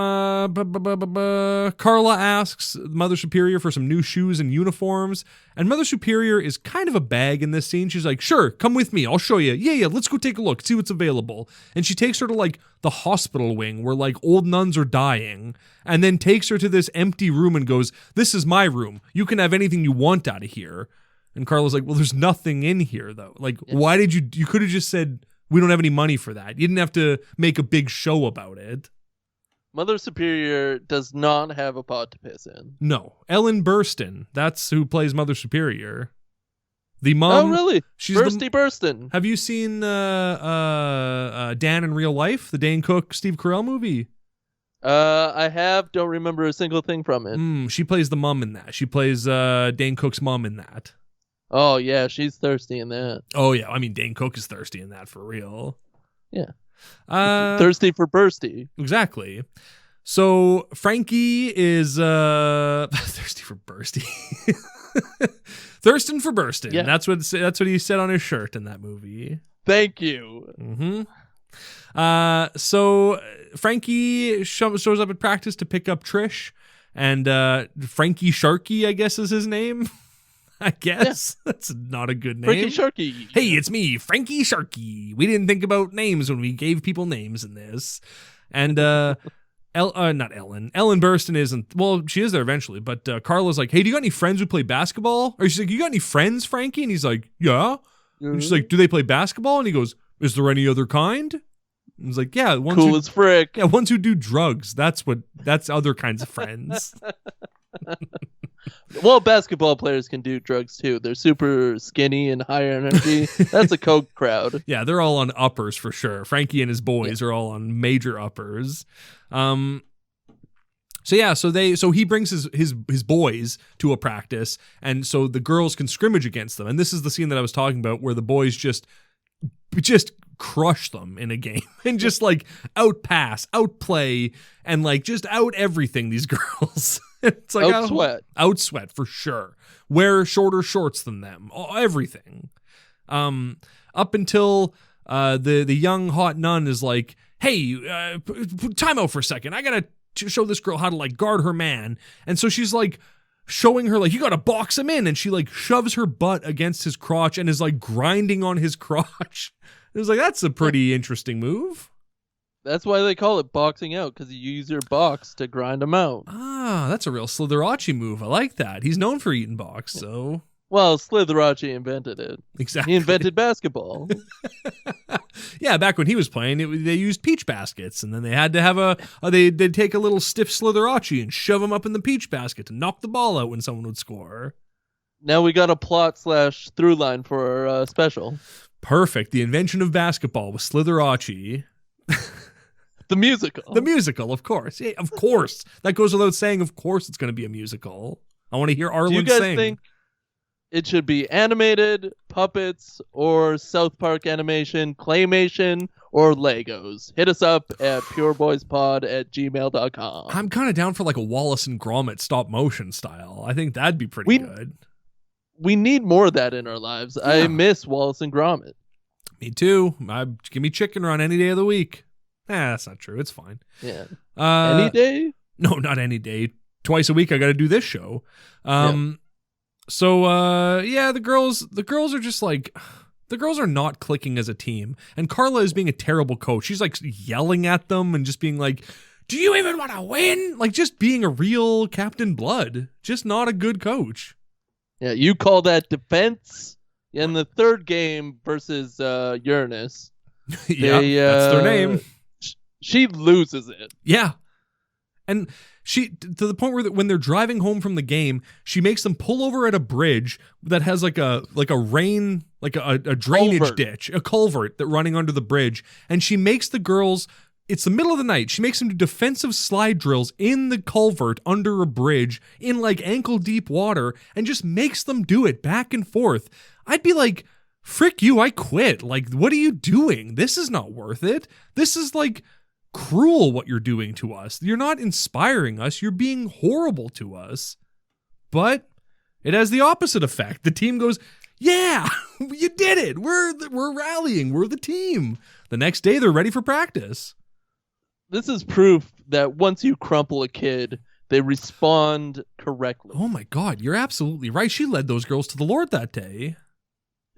Carla asks Mother Superior for some new shoes and uniforms, and Mother Superior is kind of a bag in this scene. She's like, "Sure, come with me. I'll show you. Yeah, let's go take a look, see what's available." And she takes her to like the hospital wing where like old nuns are dying, and then takes her to this empty room and goes, "This is my room. You can have anything you want out of here." And Carla's like, "Well, there's nothing in here though. Like, why did you could have just said, we don't have any money for that. You didn't have to make a big show about it." Mother Superior does not have a pot to piss in. No. Ellen Burstyn. That's who plays Mother Superior. The mom. Oh, really? She's Burstyn. Have you seen Dan in Real Life? The Dane Cook, Steve Carell movie? I have. Don't remember a single thing from it. She plays the mom in that. She plays Dane Cook's mom in that. Oh, yeah. She's thirsty in that. Oh, yeah. I mean, Dane Cook is thirsty in that for real. Yeah. Thirsty for Bursty. Exactly. So Frankie is thirsty for Bursty. Thirsting for Burstin'. Yeah. That's what he said on his shirt in that movie. Thank you. Mm-hmm. So Frankie shows up at practice to pick up Trish, and Frankie Sharkey, I guess, is his name. I guess that's not a good name. Frankie Sharkey. Hey, it's me, Frankie Sharkey. We didn't think about names when we gave people names in this. And not Ellen. Ellen Burstyn isn't. Well, she is there eventually. But Carla's like, "Hey, do you got any friends who play basketball?" Or she's like, "You got any friends, Frankie?" And he's like, "Yeah." And she's like, "Do they play basketball?" And he goes, "Is there any other kind?" And he's like, "Yeah, ones cool as frick. Yeah, ones who do drugs. That's other kinds of friends." Well, basketball players can do drugs too. They're super skinny and high energy. That's a coke crowd. Yeah, they're all on uppers for sure. Frankie and his boys are all on major uppers. So he brings his boys to a practice, and so the girls can scrimmage against them. And this is the scene that I was talking about, where the boys just crush them in a game and just like outpass, outplay, and like just out everything these girls. It's like outsweat for sure. Wear shorter shorts than them. Everything. Up until the young hot nun is like, "Hey, time out for a second. I gotta show this girl how to like guard her man." And so she's like showing her like, "You gotta box him in," and she like shoves her butt against his crotch and is like grinding on his crotch. It was like, that's a pretty interesting move. That's why they call it boxing out, because you use your box to grind them out. Ah, that's a real Slitherachie move. I like that. He's known for eating box, so... Well, Slitherachie invented it. Exactly. He invented basketball. Yeah, back when he was playing, they used peach baskets, and then they had to have they'd take a little stiff Slitherachie and shove him up in the peach basket to knock the ball out when someone would score. Now we got a plot / through line for our special. Perfect. The Invention of Basketball with Slitheracci. The musical. The musical, of course. Yeah, of course. That goes without saying. Of course it's going to be a musical. I want to hear Arlen sing. Do you guys think it should be animated, puppets, or South Park animation, claymation, or Legos? Hit us up at pureboyspod@gmail.com. I'm kind of down for like a Wallace and Gromit stop motion style. I think that'd be pretty good. We need more of that in our lives. Yeah. I miss Wallace and Gromit. Me too. Give me Chicken Run any day of the week. That's not true. It's fine. Yeah. Any day? No, not any day. Twice a week I got to do this show. So the girls are just like, the girls are not clicking as a team. And Carla is being a terrible coach. She's like yelling at them and just being like, do you even want to win? Like just being a real Captain Blood. Just not a good coach. Yeah, you call that defense? In the third game versus Uranus. Yeah, that's their name. She loses it. Yeah. And she, to the point where when they're driving home from the game, she makes them pull over at a bridge that has like a drainage culvert. ditch, a culvert that running under the bridge. And she makes the girls, it's the middle of the night, she makes them do defensive slide drills in the culvert under a bridge in like ankle deep water and just makes them do it back and forth. I'd be like, frick you, I quit. Like, what are you doing? This is not worth it. This is like cruel what you're doing to us. You're not inspiring us. You're being horrible to us. But it has the opposite effect. The team goes, yeah, you did it. We're rallying. We're the team. The next day they're ready for practice. This is proof that once you crumple a kid, they respond correctly. Oh my God, you're absolutely right. She led those girls to the Lord that day.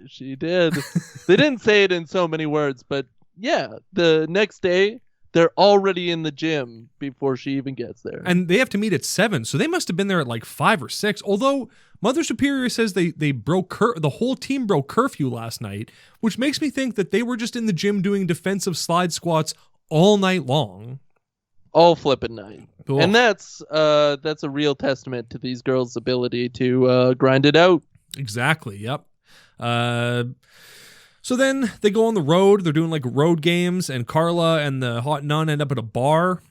She did. They didn't say it in so many words, but yeah, the next day they're already in the gym before she even gets there. And they have to meet at 7, so they must have been there at like 5 or 6. Although Mother Superior says they broke the whole team broke curfew last night, which makes me think that they were just in the gym doing defensive slide squats all night long. All flipping night. Cool. And that's a real testament to these girls' ability to grind it out. Exactly, yep. So then they go on the road. They're doing like road games, and Carla and the hot nun end up at a bar.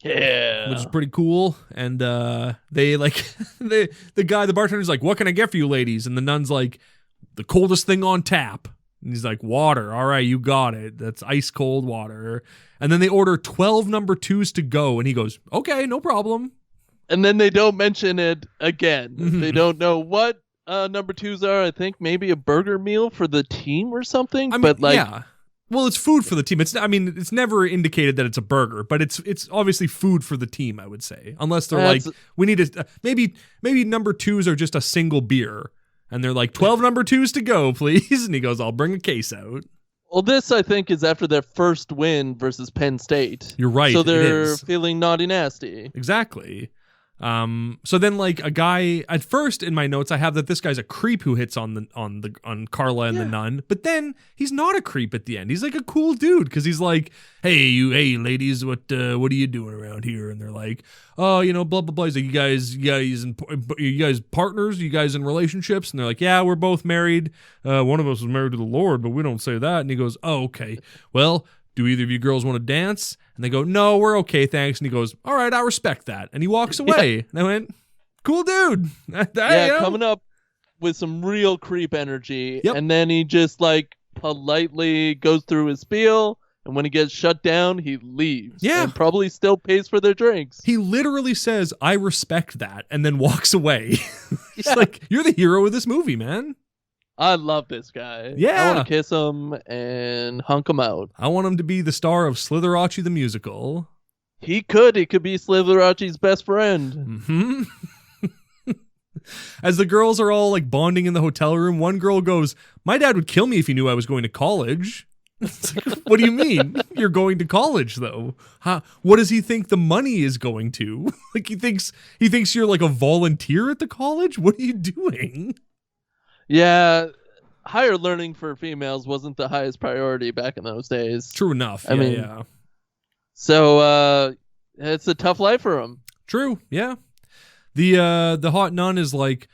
Yeah. Which is pretty cool. And they like, the bartender's like, what can I get for you ladies? And the nun's like, the coldest thing on tap. And he's like, water. All right, you got it. That's ice cold water. And then they order 12 number 2s to go. And he goes, okay, no problem. And then they don't mention it again. Mm-hmm. They don't know what number 2s are. I think maybe a burger meal for the team or something. Yeah. Well, it's food for the team. It's never indicated that it's a burger, but it's obviously food for the team, I would say. Unless they're like, we need to maybe number 2s are just a single beer. And they're like, 12 number 2s to go, please. And he goes, I'll bring a case out. Well, this, I think, is after their first win versus Penn State. You're right. So they're feeling naughty nasty. Exactly. So then like a guy at first in my notes I have that this guy's a creep who hits on Carla and the nun, but then he's not a creep at the end. He's like a cool dude because he's like, hey ladies, what are you doing around here? And they're like, oh, blah blah blah. He's like, you guys partners? You guys in relationships? And they're like, yeah, we're both married. One of us is married to the Lord, but we don't say that. And he goes, oh, okay. Well, do either of you girls want to dance? And they go, no, we're okay, thanks. And he goes, all right, I respect that. And he walks away. Yeah. And I went, cool dude. Coming up with some real creep energy. Yep. And then he just like politely goes through his spiel. And when he gets shut down, he leaves. Yeah. And probably still pays for their drinks. He literally says, I respect that. And then walks away. It's like, you're the hero of this movie, man. I love this guy. Yeah. I want to kiss him and hunk him out. I want him to be the star of Slitheracci the musical. He could be Slitheracci's best friend. Mm-hmm. As the girls are all like bonding in the hotel room, one girl goes, my dad would kill me if he knew I was going to college. What do you mean? You're going to college though? What does he think the money is going to? Like he thinks you're like a volunteer at the college? What are you doing? Yeah, higher learning for females wasn't the highest priority back in those days. True enough. Yeah. So it's a tough life for them. True. Yeah. The hot nun is like,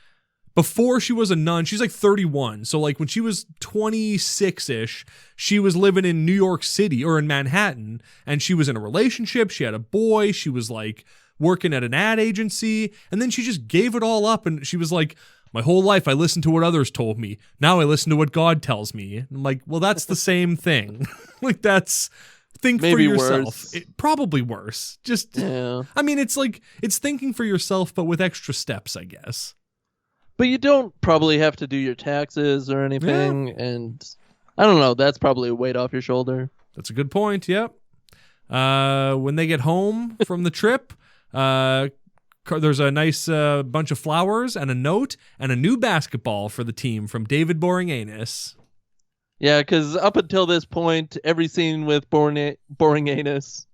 before she was a nun, she's like 31. So like when she was 26-ish, she was living in New York City or in Manhattan, and she was in a relationship. She had a boy. She was like working at an ad agency, and then she just gave it all up, and she was like, my whole life I listened to what others told me. Now I listen to what God tells me. I'm like, well, that's the same thing. Like that's think Maybe for yourself. worse. Probably worse. Just Yeah. I mean, it's like it's thinking for yourself, but with extra steps, I guess. But you don't probably have to do your taxes or anything, and I don't know. That's probably a weight off your shoulder. That's a good point. Yep. When they get home from the trip, there's a nice bunch of flowers and a note and a new basketball for the team from David Boring-Anus. Yeah, because up until this point, every scene with Boring-Anus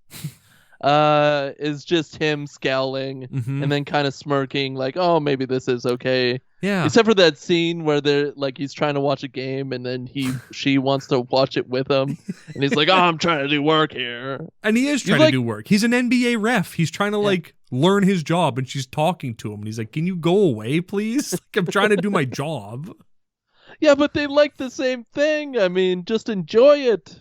is just him scowling and then kind of smirking, like, "Oh, maybe this is okay." Yeah. Except for that scene where they're like he's trying to watch a game and then she wants to watch it with him, and he's like, "Oh, I'm trying to do work here." And he is trying to do work. He's an NBA ref. He's trying to like learn his job, and she's talking to him, and he's like, "Can you go away, please? Like, I'm trying to do my job." Yeah, but they like the same thing. I mean, just enjoy it.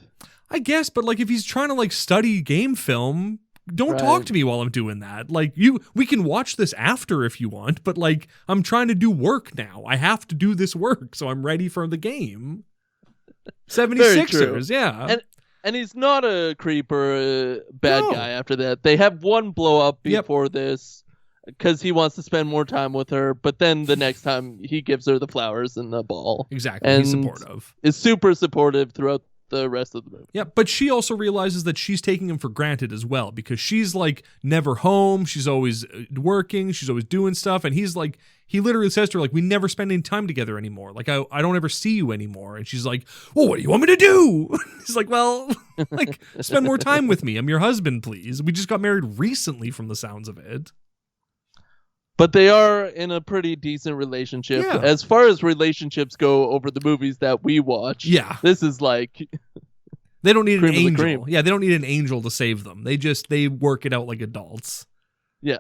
I guess, but like if he's trying to like study game film, don't talk to me while I'm doing that. Like we can watch this after if you want, but like I'm trying to do work now. I have to do this work, so I'm ready for the game. 76ers, yeah. And he's not a creep or a bad guy after that. They have one blow up before this because he wants to spend more time with her, but then the next time he gives her the flowers and the ball. Exactly. And he's supportive. Is super supportive throughout the rest of the movie. Yeah, but she also realizes that she's taking him for granted as well, because she's like never home. She's always working. She's always doing stuff. And he's like, he literally says to her, like, we never spend any time together anymore. Like, I don't ever see you anymore. And she's like, well, what do you want me to do? He's like, well, like, spend more time with me. I'm your husband, please. We just got married recently from the sounds of it. But they are in a pretty decent relationship. Yeah. As far as relationships go over the movies that we watch, this is like... They don't need an cream of the angel. cream. Yeah, they don't need an angel to save them. They work it out like adults. Yeah.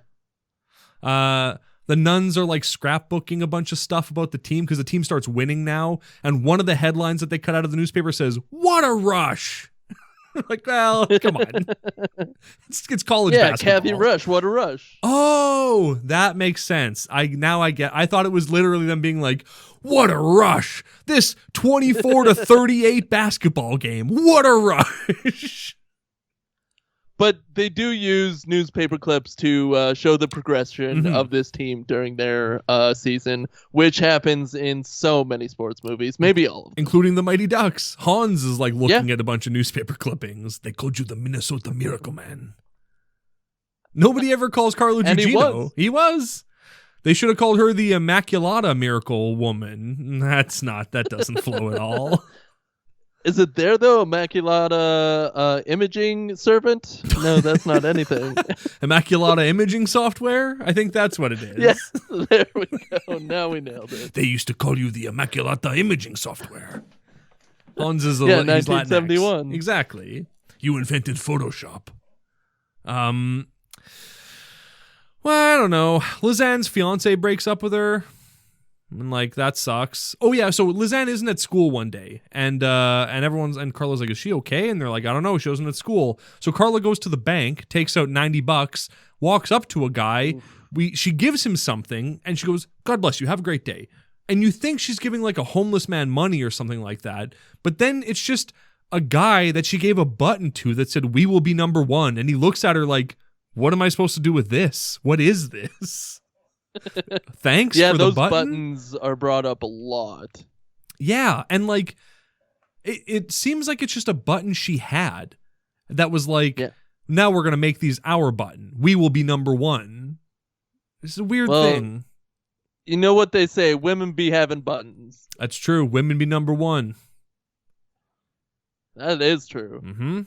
The nuns are like scrapbooking a bunch of stuff about the team because the team starts winning now. And one of the headlines that they cut out of the newspaper says, "What a rush." Like, well, come on. It's college basketball. Cathy Rush, what a rush. Oh, that makes sense. I thought it was literally them being like, what a rush. This 24-38 basketball game. What a rush. But they do use newspaper clips to show the progression of this team during their season, which happens in so many sports movies, maybe all of them. Including the Mighty Ducks. Hans is like looking at a bunch of newspaper clippings. They called you the Minnesota Miracle Man. Nobody ever calls Carla Guigino. He was. They should have called her the Immaculata Miracle Woman. That doesn't flow at all. Is it there, though? Immaculata imaging servant? No, that's not anything. Immaculata imaging software? I think that's what it is. Yes, there we go. Now we nailed it. They used to call you the Immaculata imaging software. Hans is 1971. Latinx. Exactly. You invented Photoshop. Well, I don't know. Lizanne's fiance breaks up with her. And like, that sucks. Oh yeah, so Lizanne isn't at school one day, and Carla's like, is she okay? And they're like, I don't know, she wasn't at school. So Carla goes to the bank, takes out $90, walks up to a guy, she gives him something, and she goes, God bless you, have a great day. And you think she's giving like a homeless man money or something like that, but then it's just a guy that she gave a button to that said, we will be number one, and he looks at her like, what am I supposed to do with this? What is this? Thanks for the those button. Buttons are brought up a lot. Yeah, and like it seems like it's just a button she had that was like, now we're gonna make these our button. We will be number one. It's a weird thing. You know what they say, women be having buttons. That's true. Women be number one. That is true. Mm-hmm.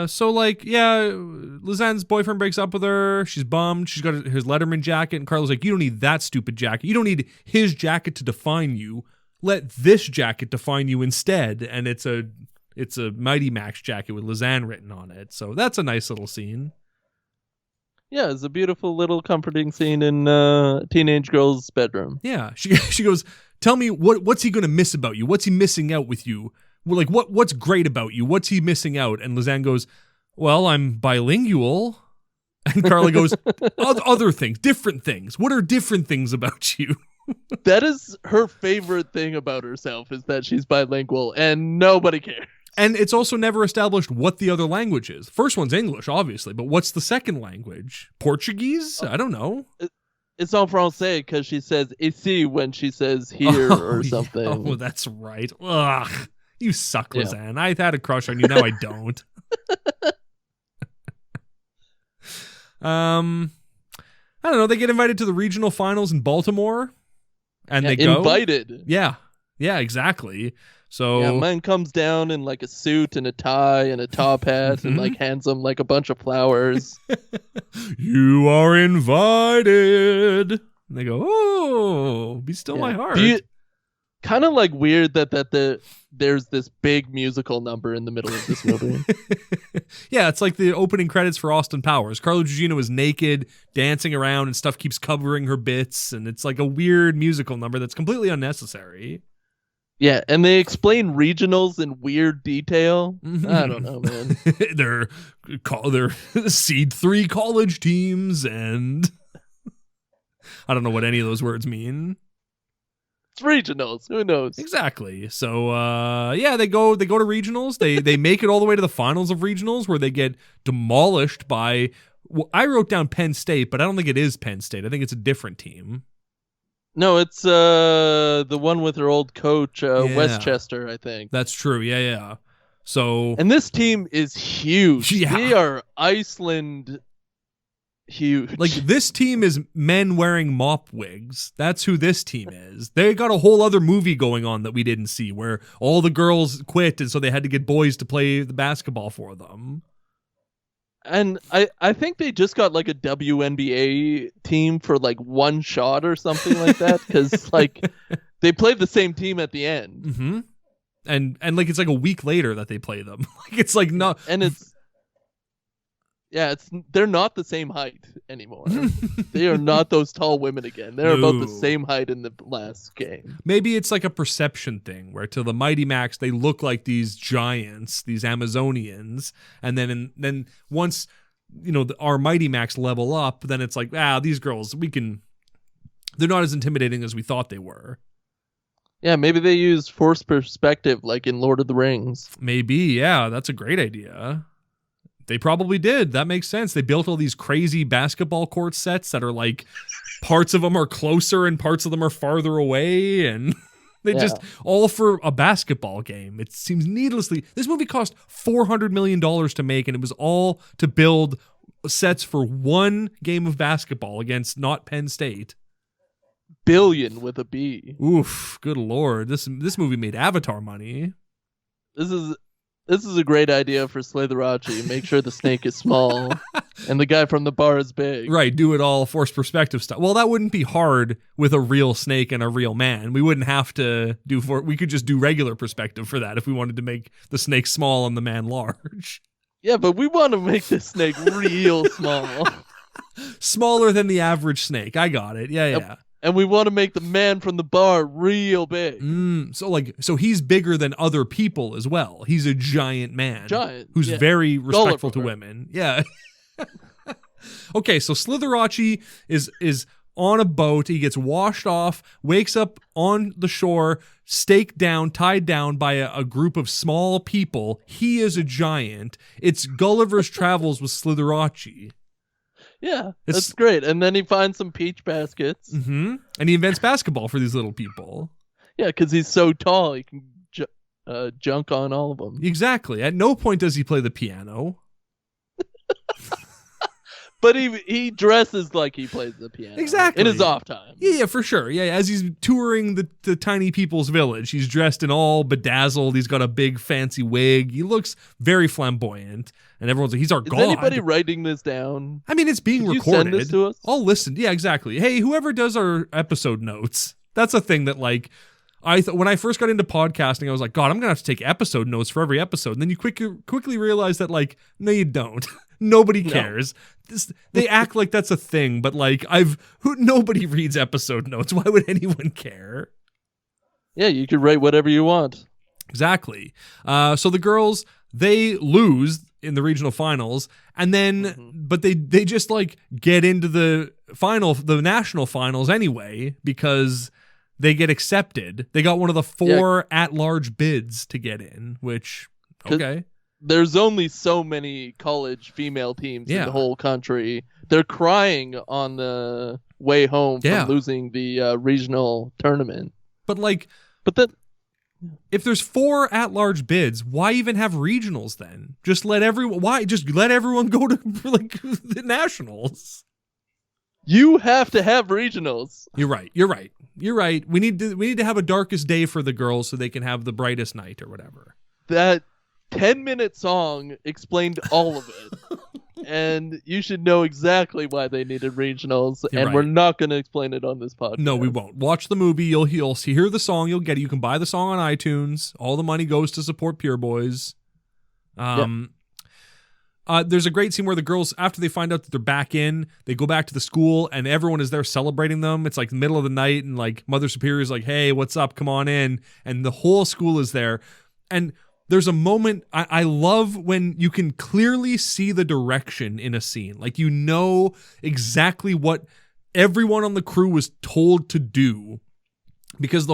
So like, yeah, Lizanne's boyfriend breaks up with her. She's bummed. She's got his Letterman jacket, and Carla's like, you don't need that stupid jacket. You don't need his jacket to define you. Let this jacket define you instead. And it's a Mighty Max jacket with Lizanne written on it. So that's a nice little scene. Yeah, it's a beautiful little comforting scene in a teenage girl's bedroom. Yeah, she goes, tell me what's he gonna miss about you? What's he missing out with you? Well, like what's great about you? What's he missing out? And Lisanne goes, well, I'm bilingual. And Carla goes, other things, different things. What are different things about you? That is her favorite thing about herself, is that she's bilingual, and nobody cares. And it's also never established what the other language is. First one's English, obviously, but what's the second language? Portuguese? I don't know. It's en français because she says ici when she says here or something. Yeah. Oh, that's right. Ugh, you suck, Lisanne. I had a crush on you, now I don't. I don't know. They get invited to the regional finals in Baltimore, and they go. Invited. Yeah, exactly. So yeah, man comes down in like a suit and a tie and a top hat and like hands them like a bunch of flowers. You are invited. And they go, oh, be still my heart. Kind of like weird that there's this big musical number in the middle of this movie. Yeah, it's like the opening credits for Austin Powers. Carla Guigino is naked, dancing around, and stuff keeps covering her bits, and it's like a weird musical number that's completely unnecessary. Yeah, and they explain regionals in weird detail. I don't know, man. they're seed 3 college teams, and I don't know what any of those words mean. It's regionals. Who knows? Exactly. So they go to regionals. They make it all the way to the finals of regionals, where they get demolished by. Well, I wrote down Penn State, but I don't think it is Penn State. I think it's a different team. No, it's the one with her old coach, Westchester, I think. That's true. Yeah. So, and this team is huge. Yeah. They are Iceland huge. Like, this team is men wearing mop wigs. That's who this team is. They got a whole other movie going on that we didn't see, where all the girls quit, and so they had to get boys to play the basketball for them. And I think they just got like a WNBA team for like one shot or something like that, because like they played the same team at the end. Mm-hmm. And like it's like a week later that they play them. Like it's like not. And they're not the same height anymore. They are not those tall women again. They're about the same height in the last game. Maybe it's like a perception thing, where to the Mighty Macs they look like these giants, these Amazonians, and then once our Mighty Macs level up, then it's like these girls they're not as intimidating as we thought they were. Yeah, maybe they use forced perspective like in Lord of the Rings. Maybe, yeah, that's a great idea. They probably did. That makes sense. They built all these crazy basketball court sets that are like parts of them are closer and parts of them are farther away, and they just all for a basketball game. It seems needlessly. This movie cost $400 million to make, and it was all to build sets for one game of basketball against not Penn State. Billion with a B. Oof, good lord. This movie made Avatar money. This is a great idea for Slitheracci. Make sure the snake is small and the guy from the bar is big. Right, do it all forced perspective stuff. Well, that wouldn't be hard with a real snake and a real man. We wouldn't have to we could just do regular perspective for that if we wanted to make the snake small and the man large. Yeah, but we want to make the snake real small. Smaller than the average snake. I got it. Yeah. And we want to make the man from the bar real big. So he's bigger than other people as well. He's a giant man. Who's very respectful to women. Yeah. Okay, so Slitheracci is on a boat. He gets washed off, wakes up on the shore, staked down, tied down by a group of small people. He is a giant. It's Gulliver's Travels with Slitheracci. Yeah, that's great. And then he finds some peach baskets. Mm-hmm. And he invents basketball for these little people. Yeah, because he's so tall, he can junk on all of them. Exactly. At no point does he play the piano. But he dresses like he plays the piano. Exactly. In his off time. Yeah, for sure. Yeah, as he's touring the tiny people's village, he's dressed in all bedazzled. He's got a big fancy wig. He looks very flamboyant. And everyone's like, he's our god. Is anybody writing this down? I mean, it's being recorded. You send this to us? I'll listen. Yeah, exactly. Hey, whoever does our episode notes, that's a thing that like, when I first got into podcasting, I was like, God, I'm going to have to take episode notes for every episode. And then you quickly realize that like, no, you don't. Nobody cares. They act like that's a thing, but like nobody reads episode notes. Why would anyone care? Yeah, you could write whatever you want. Exactly. So the girls, they lose in the regional finals, and then but they just like get into the national finals anyway because they get accepted. They got one of the 4 at-large bids to get in, which okay. There's only so many college female teams in the whole country. They're crying on the way home from losing the regional tournament. But then, if there's 4 at-large bids, why even have regionals then? Just let everyone go to like the nationals. You have to have regionals. You're right. We need to have a darkest day for the girls so they can have the brightest night or whatever. That 10-minute song explained all of it. And you should know exactly why they needed regionals. We're not going to explain it on this podcast. No, we won't. Watch the movie. You'll hear the song. You'll get it. You can buy the song on iTunes. All the money goes to support Pure Boys. There's a great scene where the girls, after they find out that they're back in, they go back to the school and everyone is there celebrating them. It's like the middle of the night and like Mother Superior's like, hey, what's up? Come on in. And the whole school is there. And there's a moment I love when you can clearly see the direction in a scene. Like, you know exactly what everyone on the crew was told to do, because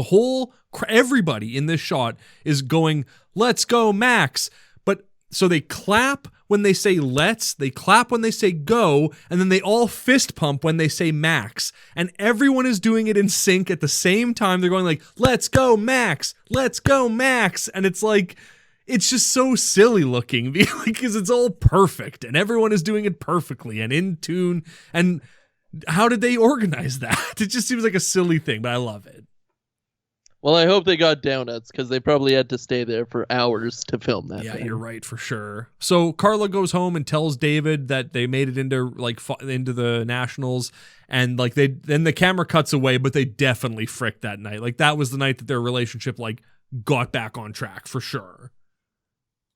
everybody in this shot is going, let's go, Max. But so they clap when they say let's, they clap when they say go, and then they all fist pump when they say Max. And everyone is doing it in sync at the same time. They're going like, let's go, Max, let's go, Max. And it's like, it's just so silly looking because it's all perfect and everyone is doing it perfectly and in tune. And how did they organize that? It just seems like a silly thing, but I love it. Well, I hope they got donuts because they probably had to stay there for hours to film that. Yeah, thing. You're right for sure. So Carla goes home and tells David that they made it into the nationals, and like then the camera cuts away, but they definitely fricked that night. Like, that was the night that their relationship like got back on track for sure.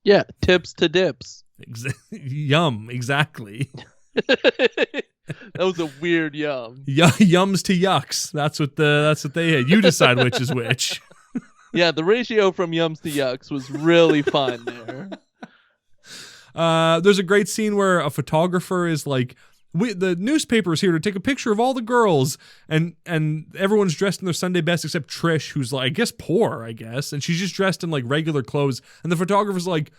Yeah, tips to dips. Yum, exactly. That was a weird yum. Yums to yucks. That's what they had. You decide which is which. Yeah, the ratio from yums to yucks was really fun there. There's a great scene where a photographer is like, the newspaper is here to take a picture of all the girls, and everyone's dressed in their Sunday best except Trish, who's like, I guess poor, and she's just dressed in like regular clothes, and the photographer's like,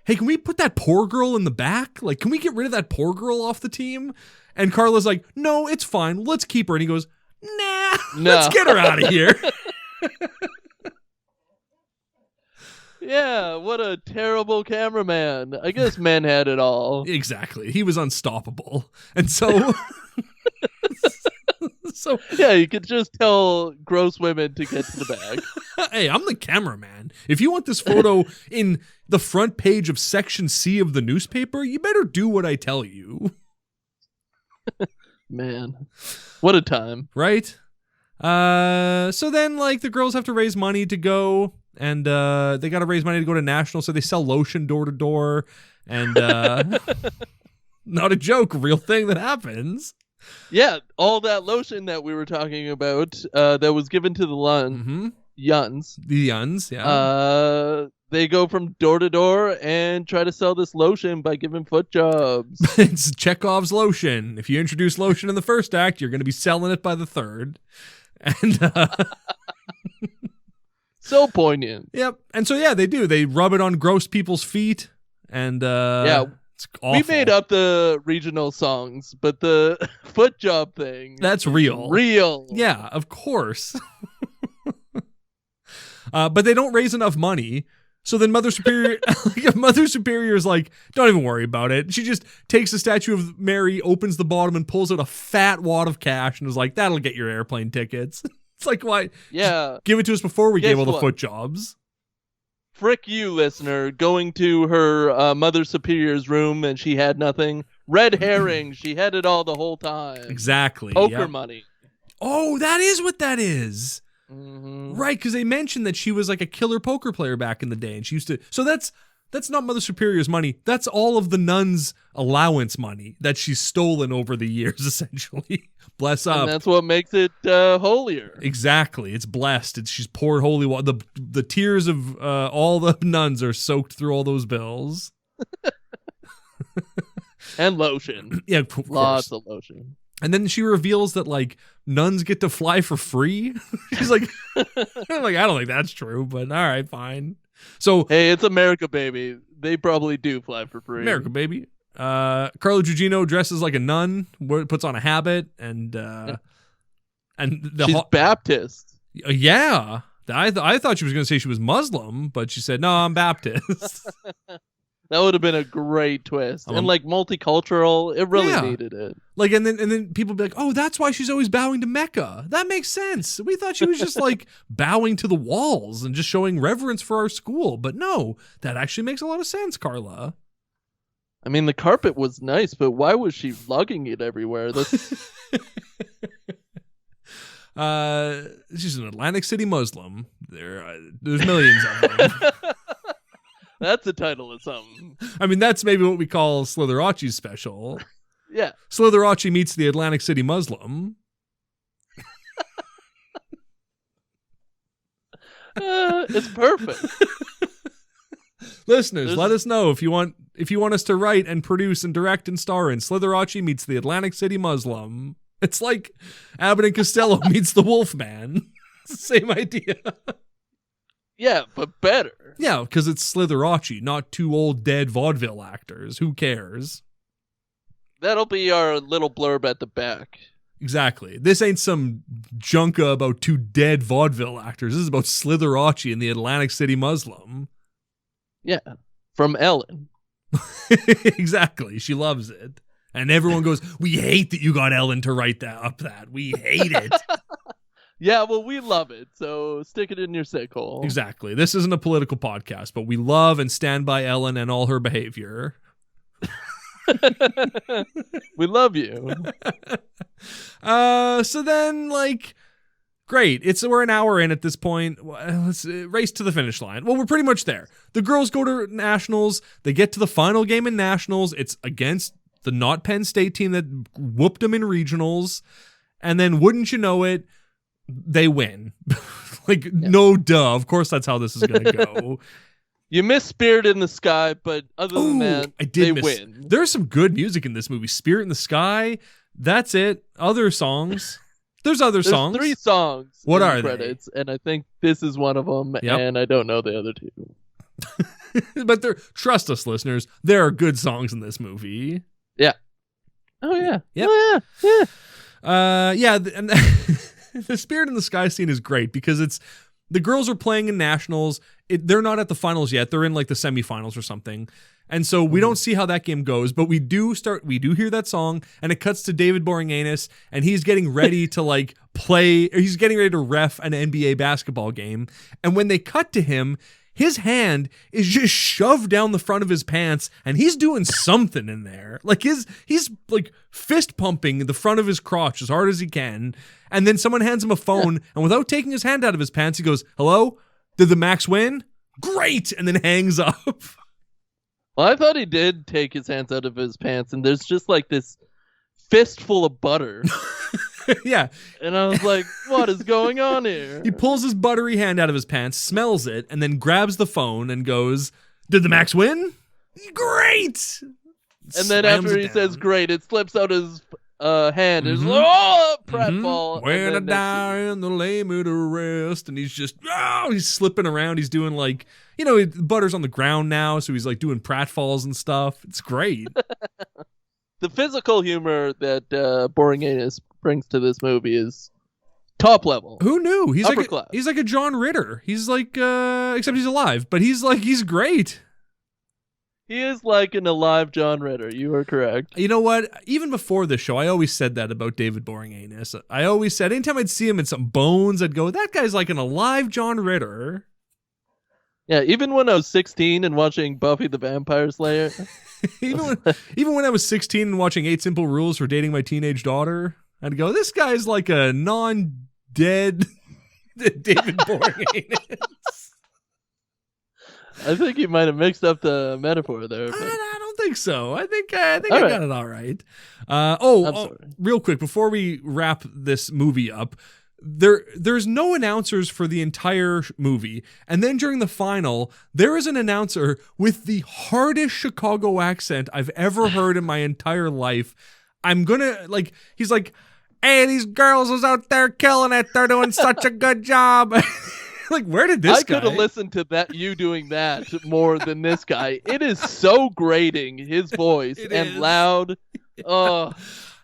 hey, can we put that poor girl in the back? Like, can we get rid of that poor girl off the team? And Carla's like, no, it's fine, let's keep her. And he goes, nah. Let's get her out of here. Yeah, what a terrible cameraman. I guess men had it all. Exactly. He was unstoppable. And so... yeah, you could just tell gross women to get to the bag. Hey, I'm the cameraman. If you want this photo in the front page of Section C of the newspaper, you better do what I tell you. Man, what a time. Right? So then, like, the girls have to raise money to go... And they got to raise money to go to national, so they sell lotion door to door. And not a joke, real thing that happens. Yeah, all that lotion that we were talking about that was given to the Yuns. The Yuns, yeah. They go from door to door and try to sell this lotion by giving foot jobs. It's Chekhov's lotion. If you introduce lotion in the first act, you're going to be selling it by the third. And... so poignant. Yep. And so, yeah, they do. They rub it on gross people's feet. And, it's awful. We made up the regional songs, but the foot job thing. That's real. Real. Yeah, of course. But they don't raise enough money. So then Mother Superior is like, don't even worry about it. She just takes the statue of Mary, opens the bottom, and pulls out a fat wad of cash and is like, that'll get your airplane tickets. It's like, why? Yeah. Just give it to us before we gave all the foot jobs. Frick you, listener, going to her Mother Superior's room and she had nothing. Red herring. She had it all the whole time. Exactly. Poker money. Oh, that is what that is. Mm-hmm. Right, because they mentioned that she was like a killer poker player back in the day. And she used to... So that's That's not Mother Superior's money. That's all of the nuns' allowance money that she's stolen over the years, essentially. Bless up. And that's what makes it holier. Exactly. It's blessed. She's poured holy water. The tears of all the nuns are soaked through all those bills. And lotion. Yeah, of course. Lots of lotion. And then she reveals that, like, nuns get to fly for free. She's like, I'm like, I don't think that's true, but all right, fine. So, hey, it's America, baby. They probably do fly for free. America, baby. Carla Guigino dresses like a nun, puts on a habit, and she's Baptist. Yeah, I thought she was going to say she was Muslim, but she said, "No, I'm Baptist." That would have been a great twist. And like multicultural, it really needed it. Like, and then people be like, "Oh, that's why she's always bowing to Mecca." That makes sense. We thought she was just like bowing to the walls and just showing reverence for our school. But no, that actually makes a lot of sense, Carla. I mean, the carpet was nice, but why was she lugging it everywhere? She's an Atlantic City Muslim. There's millions of them. That's the title of something. I mean, that's maybe what we call Slitheracci's special. Yeah. Slitheracci meets the Atlantic City Muslim. It's perfect. Listeners, let us know if you want us to write and produce and direct and star in Slitheracci meets the Atlantic City Muslim. It's like Abbott and Costello meets the Wolfman. It's the same idea. Yeah, but better. Yeah, because it's Slitheracci, not two old dead vaudeville actors. Who cares? That'll be our little blurb at the back. Exactly. This ain't some junka about two dead vaudeville actors. This is about Slitheracci and the Atlantic City Muslim. Yeah, from Ellen. Exactly. She loves it. And everyone goes, "We hate that you got Ellen to write that. We hate it." Yeah, well, we love it, so stick it in your sick hole. Exactly. This isn't a political podcast, but we love and stand by Ellen and all her behavior. We love you. So then, like, great. We're an hour in at this point. Let's race to the finish line. Well, we're pretty much there. The girls go to nationals. They get to the final game in nationals. It's against the not Penn State team that whooped them in regionals. And then, wouldn't you know it, they win. No duh. Of course, that's how this is going to go. You miss Spirit in the Sky, but other than that, they win. There's some good music in this movie. Spirit in the Sky. That's it. Other songs. There's songs. 3 songs. What are credits, and I think this is one of them. Yep. And I don't know the other 2. But trust us, listeners. There are good songs in this movie. Yeah. Oh yeah. Yep. Oh yeah. Yeah. And the Spirit in the Sky scene is great because the girls are playing in nationals. They're not at the finals yet. They're in like the semifinals or something. And so we don't see how that game goes, but we do hear that song, and it cuts to David Boreanaz, and he's getting ready to like play, or he's getting ready to ref an NBA basketball game. And when they cut to him, his hand is just shoved down the front of his pants, and he's doing something in there. Like he's like fist pumping the front of his crotch as hard as he can. And then someone hands him a phone, and without taking his hand out of his pants, he goes, "Hello? Did the Macs win? Great!" And then hangs up. Well, I thought he did take his hands out of his pants, and there's just like this fistful of butter. Yeah. And I was like, what is going on here? He pulls his buttery hand out of his pants, smells it, and then grabs the phone and goes, "Did the Macs win? Great!" And then after he says great, it slips out his hand. It's like, oh, pratfall. When I die and they lay me to rest. And he's just, he's slipping around. He's doing like, butter's on the ground now, so he's like doing pratfalls and stuff. It's great. The physical humor that Boreanaz brings to this movie is top level. Who knew? He's upper like class. He's like a John Ritter. He's like, except he's alive, but he's great. He is like an alive John Ritter. You are correct. You know what? Even before this show, I always said that about David Boreanaz. I always said, anytime I'd see him in some Bones, I'd go, that guy's like an alive John Ritter. Yeah, even when I was 16 and watching Buffy the Vampire Slayer. even when I was 16 and watching 8 Simple Rules for Dating My Teenage Daughter, I'd go, this guy's like a non-dead David Boreanaz. I think you might have mixed up the metaphor there. But... I don't think so. I think I All right. got it all right. I'm sorry. Real quick before we wrap this movie up, there's no announcers for the entire movie, and then during the final, there is an announcer with the hardest Chicago accent I've ever heard in my entire life. He's like, "Hey, these girls is out there killing it. They're doing such a good job." Like, where did this guy? I could have listened to you doing that more than this guy. It is so grating, his voice, and loud. Oh.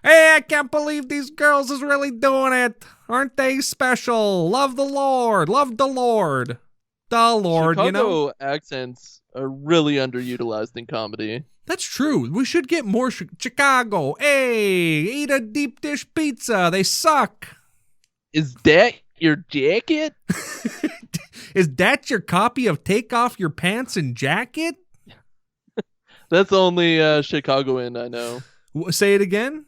Hey, I can't believe these girls is really doing it. Aren't they special? Love the Lord. Love the Lord. The Lord, Chicago accents are really underutilized in comedy. That's true. We should get more Chicago. Hey, eat a deep dish pizza. They suck. Is that your jacket? Is that your copy of Take Off Your Pants and Jacket? That's the only Chicagoan I know. Say it again.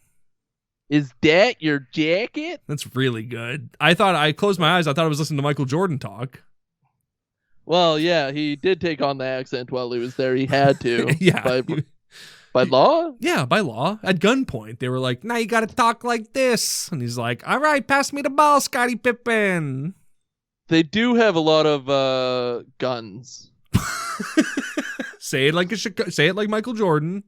Is that your jacket? That's really good. I closed my eyes. I thought I was listening to Michael Jordan talk. Well, yeah, he did take on the accent while he was there. He had to. Yeah. By law? Yeah, by law. At gunpoint. They were like, now you got to talk like this. And he's like, all right, pass me the ball, Scottie Pippen. They do have a lot of guns. Say it like Michael Jordan.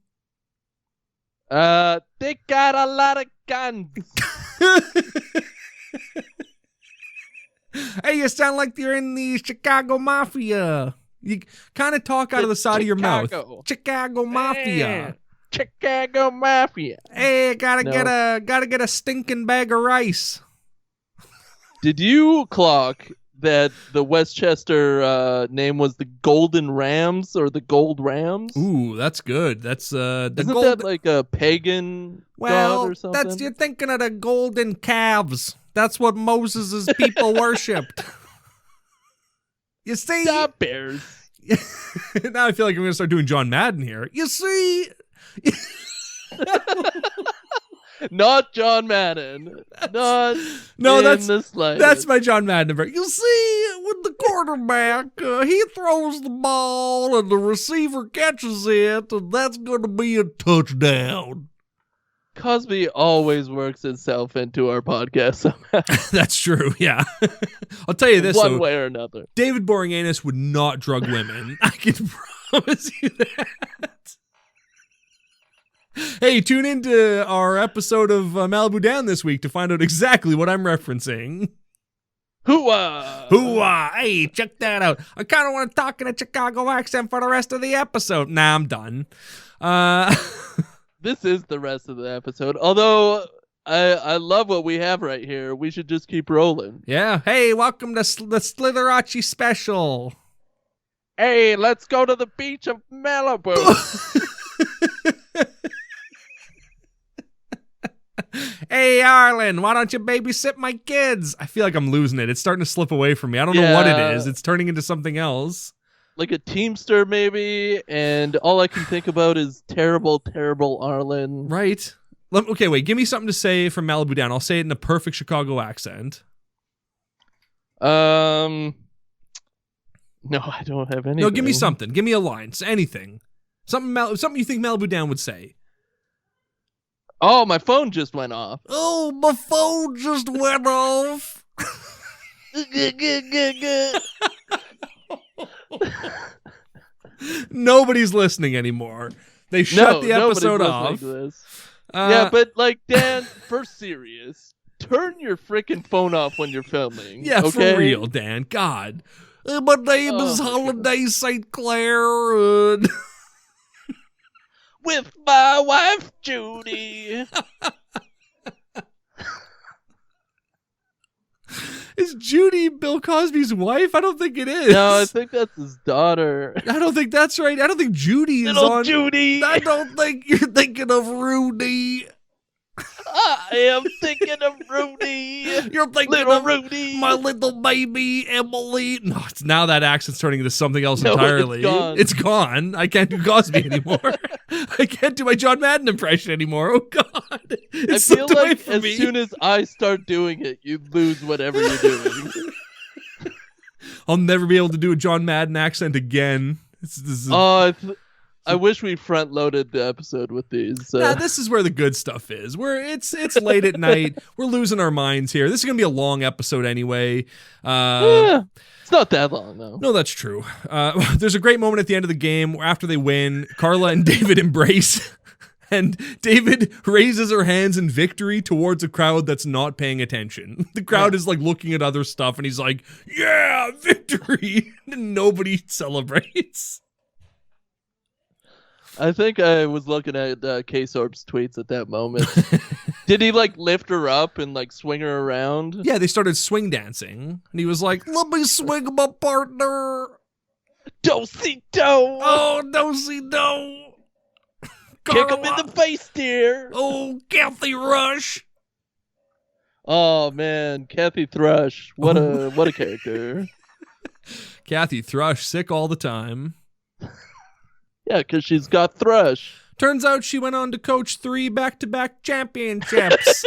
They got a lot of guns. Hey, you sound like you're in the Chicago Mafia. You kind of talk out of the side of your mouth. Chicago Mafia. Chicago Mafia. Hey, gotta get a stinking bag of rice. Did you clock that the Westchester name was the Golden Rams or the Gold Rams? Ooh, that's good. That's Isn't that like a pagan god or something? You're thinking of the golden calves. That's what Moses' people worshipped. You see? Stop bears. Now I feel like I'm going to start doing John Madden here. You see? Not John Madden. Not the slightest. That's my John Madden. You see, with the quarterback, he throws the ball and the receiver catches it, and that's going to be a touchdown. Cosby always works itself into our podcast somehow. That's true, yeah. I'll tell you this, one way or another. David Boreanaz would not drug women. I can promise you that. Hey, tune into our episode of Malibu Down this week to find out exactly what I'm referencing. Hooah! Hooah! Hey, check that out. I kind of want to talk in a Chicago accent for the rest of the episode. Nah, I'm done. This is the rest of the episode. Although, I love what we have right here. We should just keep rolling. Yeah. Hey, welcome to the Slitheracci special. Hey, let's go to the beach of Malibu. Hey, Arlen, why don't you babysit my kids? I feel like I'm losing it. It's starting to slip away from me. I don't know what it is. It's turning into something else. Like a Teamster, maybe, and all I can think about is terrible, terrible Arlen. Right. Okay, wait. Give me something to say from Malibu Down. I'll say it in a perfect Chicago accent. No, I don't have anything. No, give me something. Give me a line. Anything. Something you think Malibu Down would say. Oh, my phone just went off. Oh, my phone just went off. Nobody's listening anymore. They shut the episode off. Yeah, but like, Dan, for serious, turn your freaking phone off when you're filming. Yeah, okay? For real, Dan. God. My name is Holiday St. Clair. With my wife, Judy. Is Judy Bill Cosby's wife? I don't think it is. No, I think that's his daughter. I don't think that's right. I don't think Judy is Little on. Judy. I don't think you're thinking of Rudy. I am thinking of Rudy. You're thinking little of Rudy. My little baby Emily. No, it's now that accent's turning into something else entirely. It's gone. I can't do Cosby anymore. I can't do my John Madden impression anymore. Oh God! I feel like as soon as I start doing it, you lose whatever you're doing. I'll never be able to do a John Madden accent again. I wish we front loaded the episode with these. Nah, this is where the good stuff is. It's late at night. We're losing our minds here. This is gonna be a long episode anyway. Yeah, it's not that long though. No, that's true. There's a great moment at the end of the game where after they win, Carla and David embrace. And David raises her hands in victory towards a crowd that's not paying attention. The crowd is like looking at other stuff and he's like, yeah, victory. And nobody celebrates. I think I was looking at K-Sorb's tweets at that moment. Did he like lift her up and like swing her around? Yeah, they started swing dancing. And he was like, let me swing my partner. Do-si-do. Oh, do-si-do. Kick him in the face, dear. Oh, Cathy Rush. Oh man, Cathy Rush. What a character. Cathy Rush, sick all the time. Yeah, because she's got thrush. Turns out she went on to coach 3 back-to-back championships.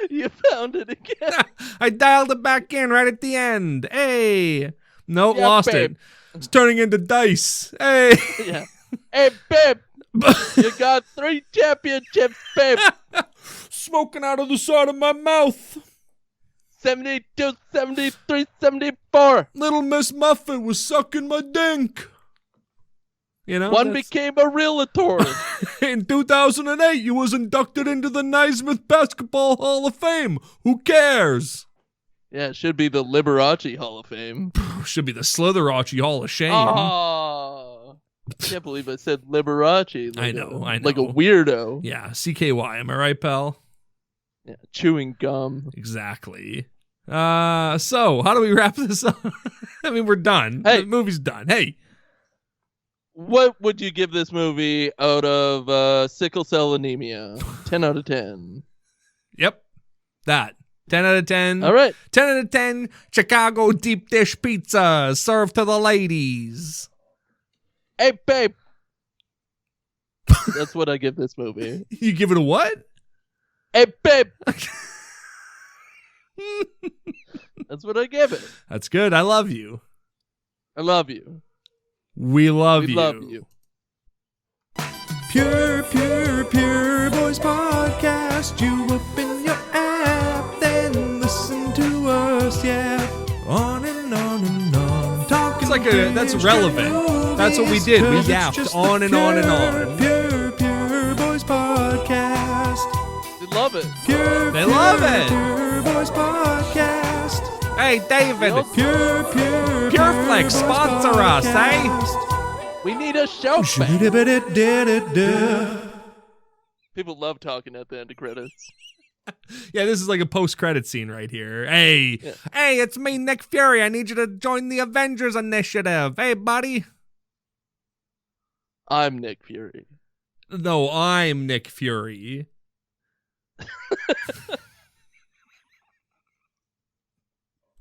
You found it again. I dialed it back in right at the end. Hey. Nope, Yeah, lost babe. it. It's turning into dice. Hey. Yeah. Hey, babe. You got 3 championships, babe. Smoking out of the side of my mouth. 72, 73, 74. Little Miss Muffet was sucking my dink. You know, One became a realtor. In 2008, you was inducted into the Naismith Basketball Hall of Fame. Who cares? Yeah, it should be the Liberace Hall of Fame. Should be the Slitheracci Hall of Shame. Oh, I can't believe I said Liberace. I know. Like a weirdo. Yeah, CKY. Am I right, pal? Yeah, chewing gum. Exactly. So how do we wrap this up? I mean, we're done. Hey. The movie's done. Hey. What would you give this movie out of sickle cell anemia? 10 out of 10. Yep. That. 10 out of 10. All right. 10 out of 10 Chicago deep dish pizza served to the ladies. Hey, babe. That's what I give this movie. You give it a what? Hey, babe. That's what I give it. That's good. I love you. I love you. We love We you. love you. Pure Boys Podcast. You open your app, then listen to us, yeah. On and on and on. Talking it's like that's relevant. Movies, that's what we did. We yapped on and on and on. Pure Boys Podcast. They love it. They love it. Pure Boys Podcast. Hey, David. Pure Flex, sponsor us, eh? We need a show back. People love talking at the end of credits. Yeah, this is like a post-credit scene right here. Hey, Hey, it's me, Nick Fury. I need you to join the Avengers Initiative. Hey, buddy. I'm Nick Fury. No, I'm Nick Fury.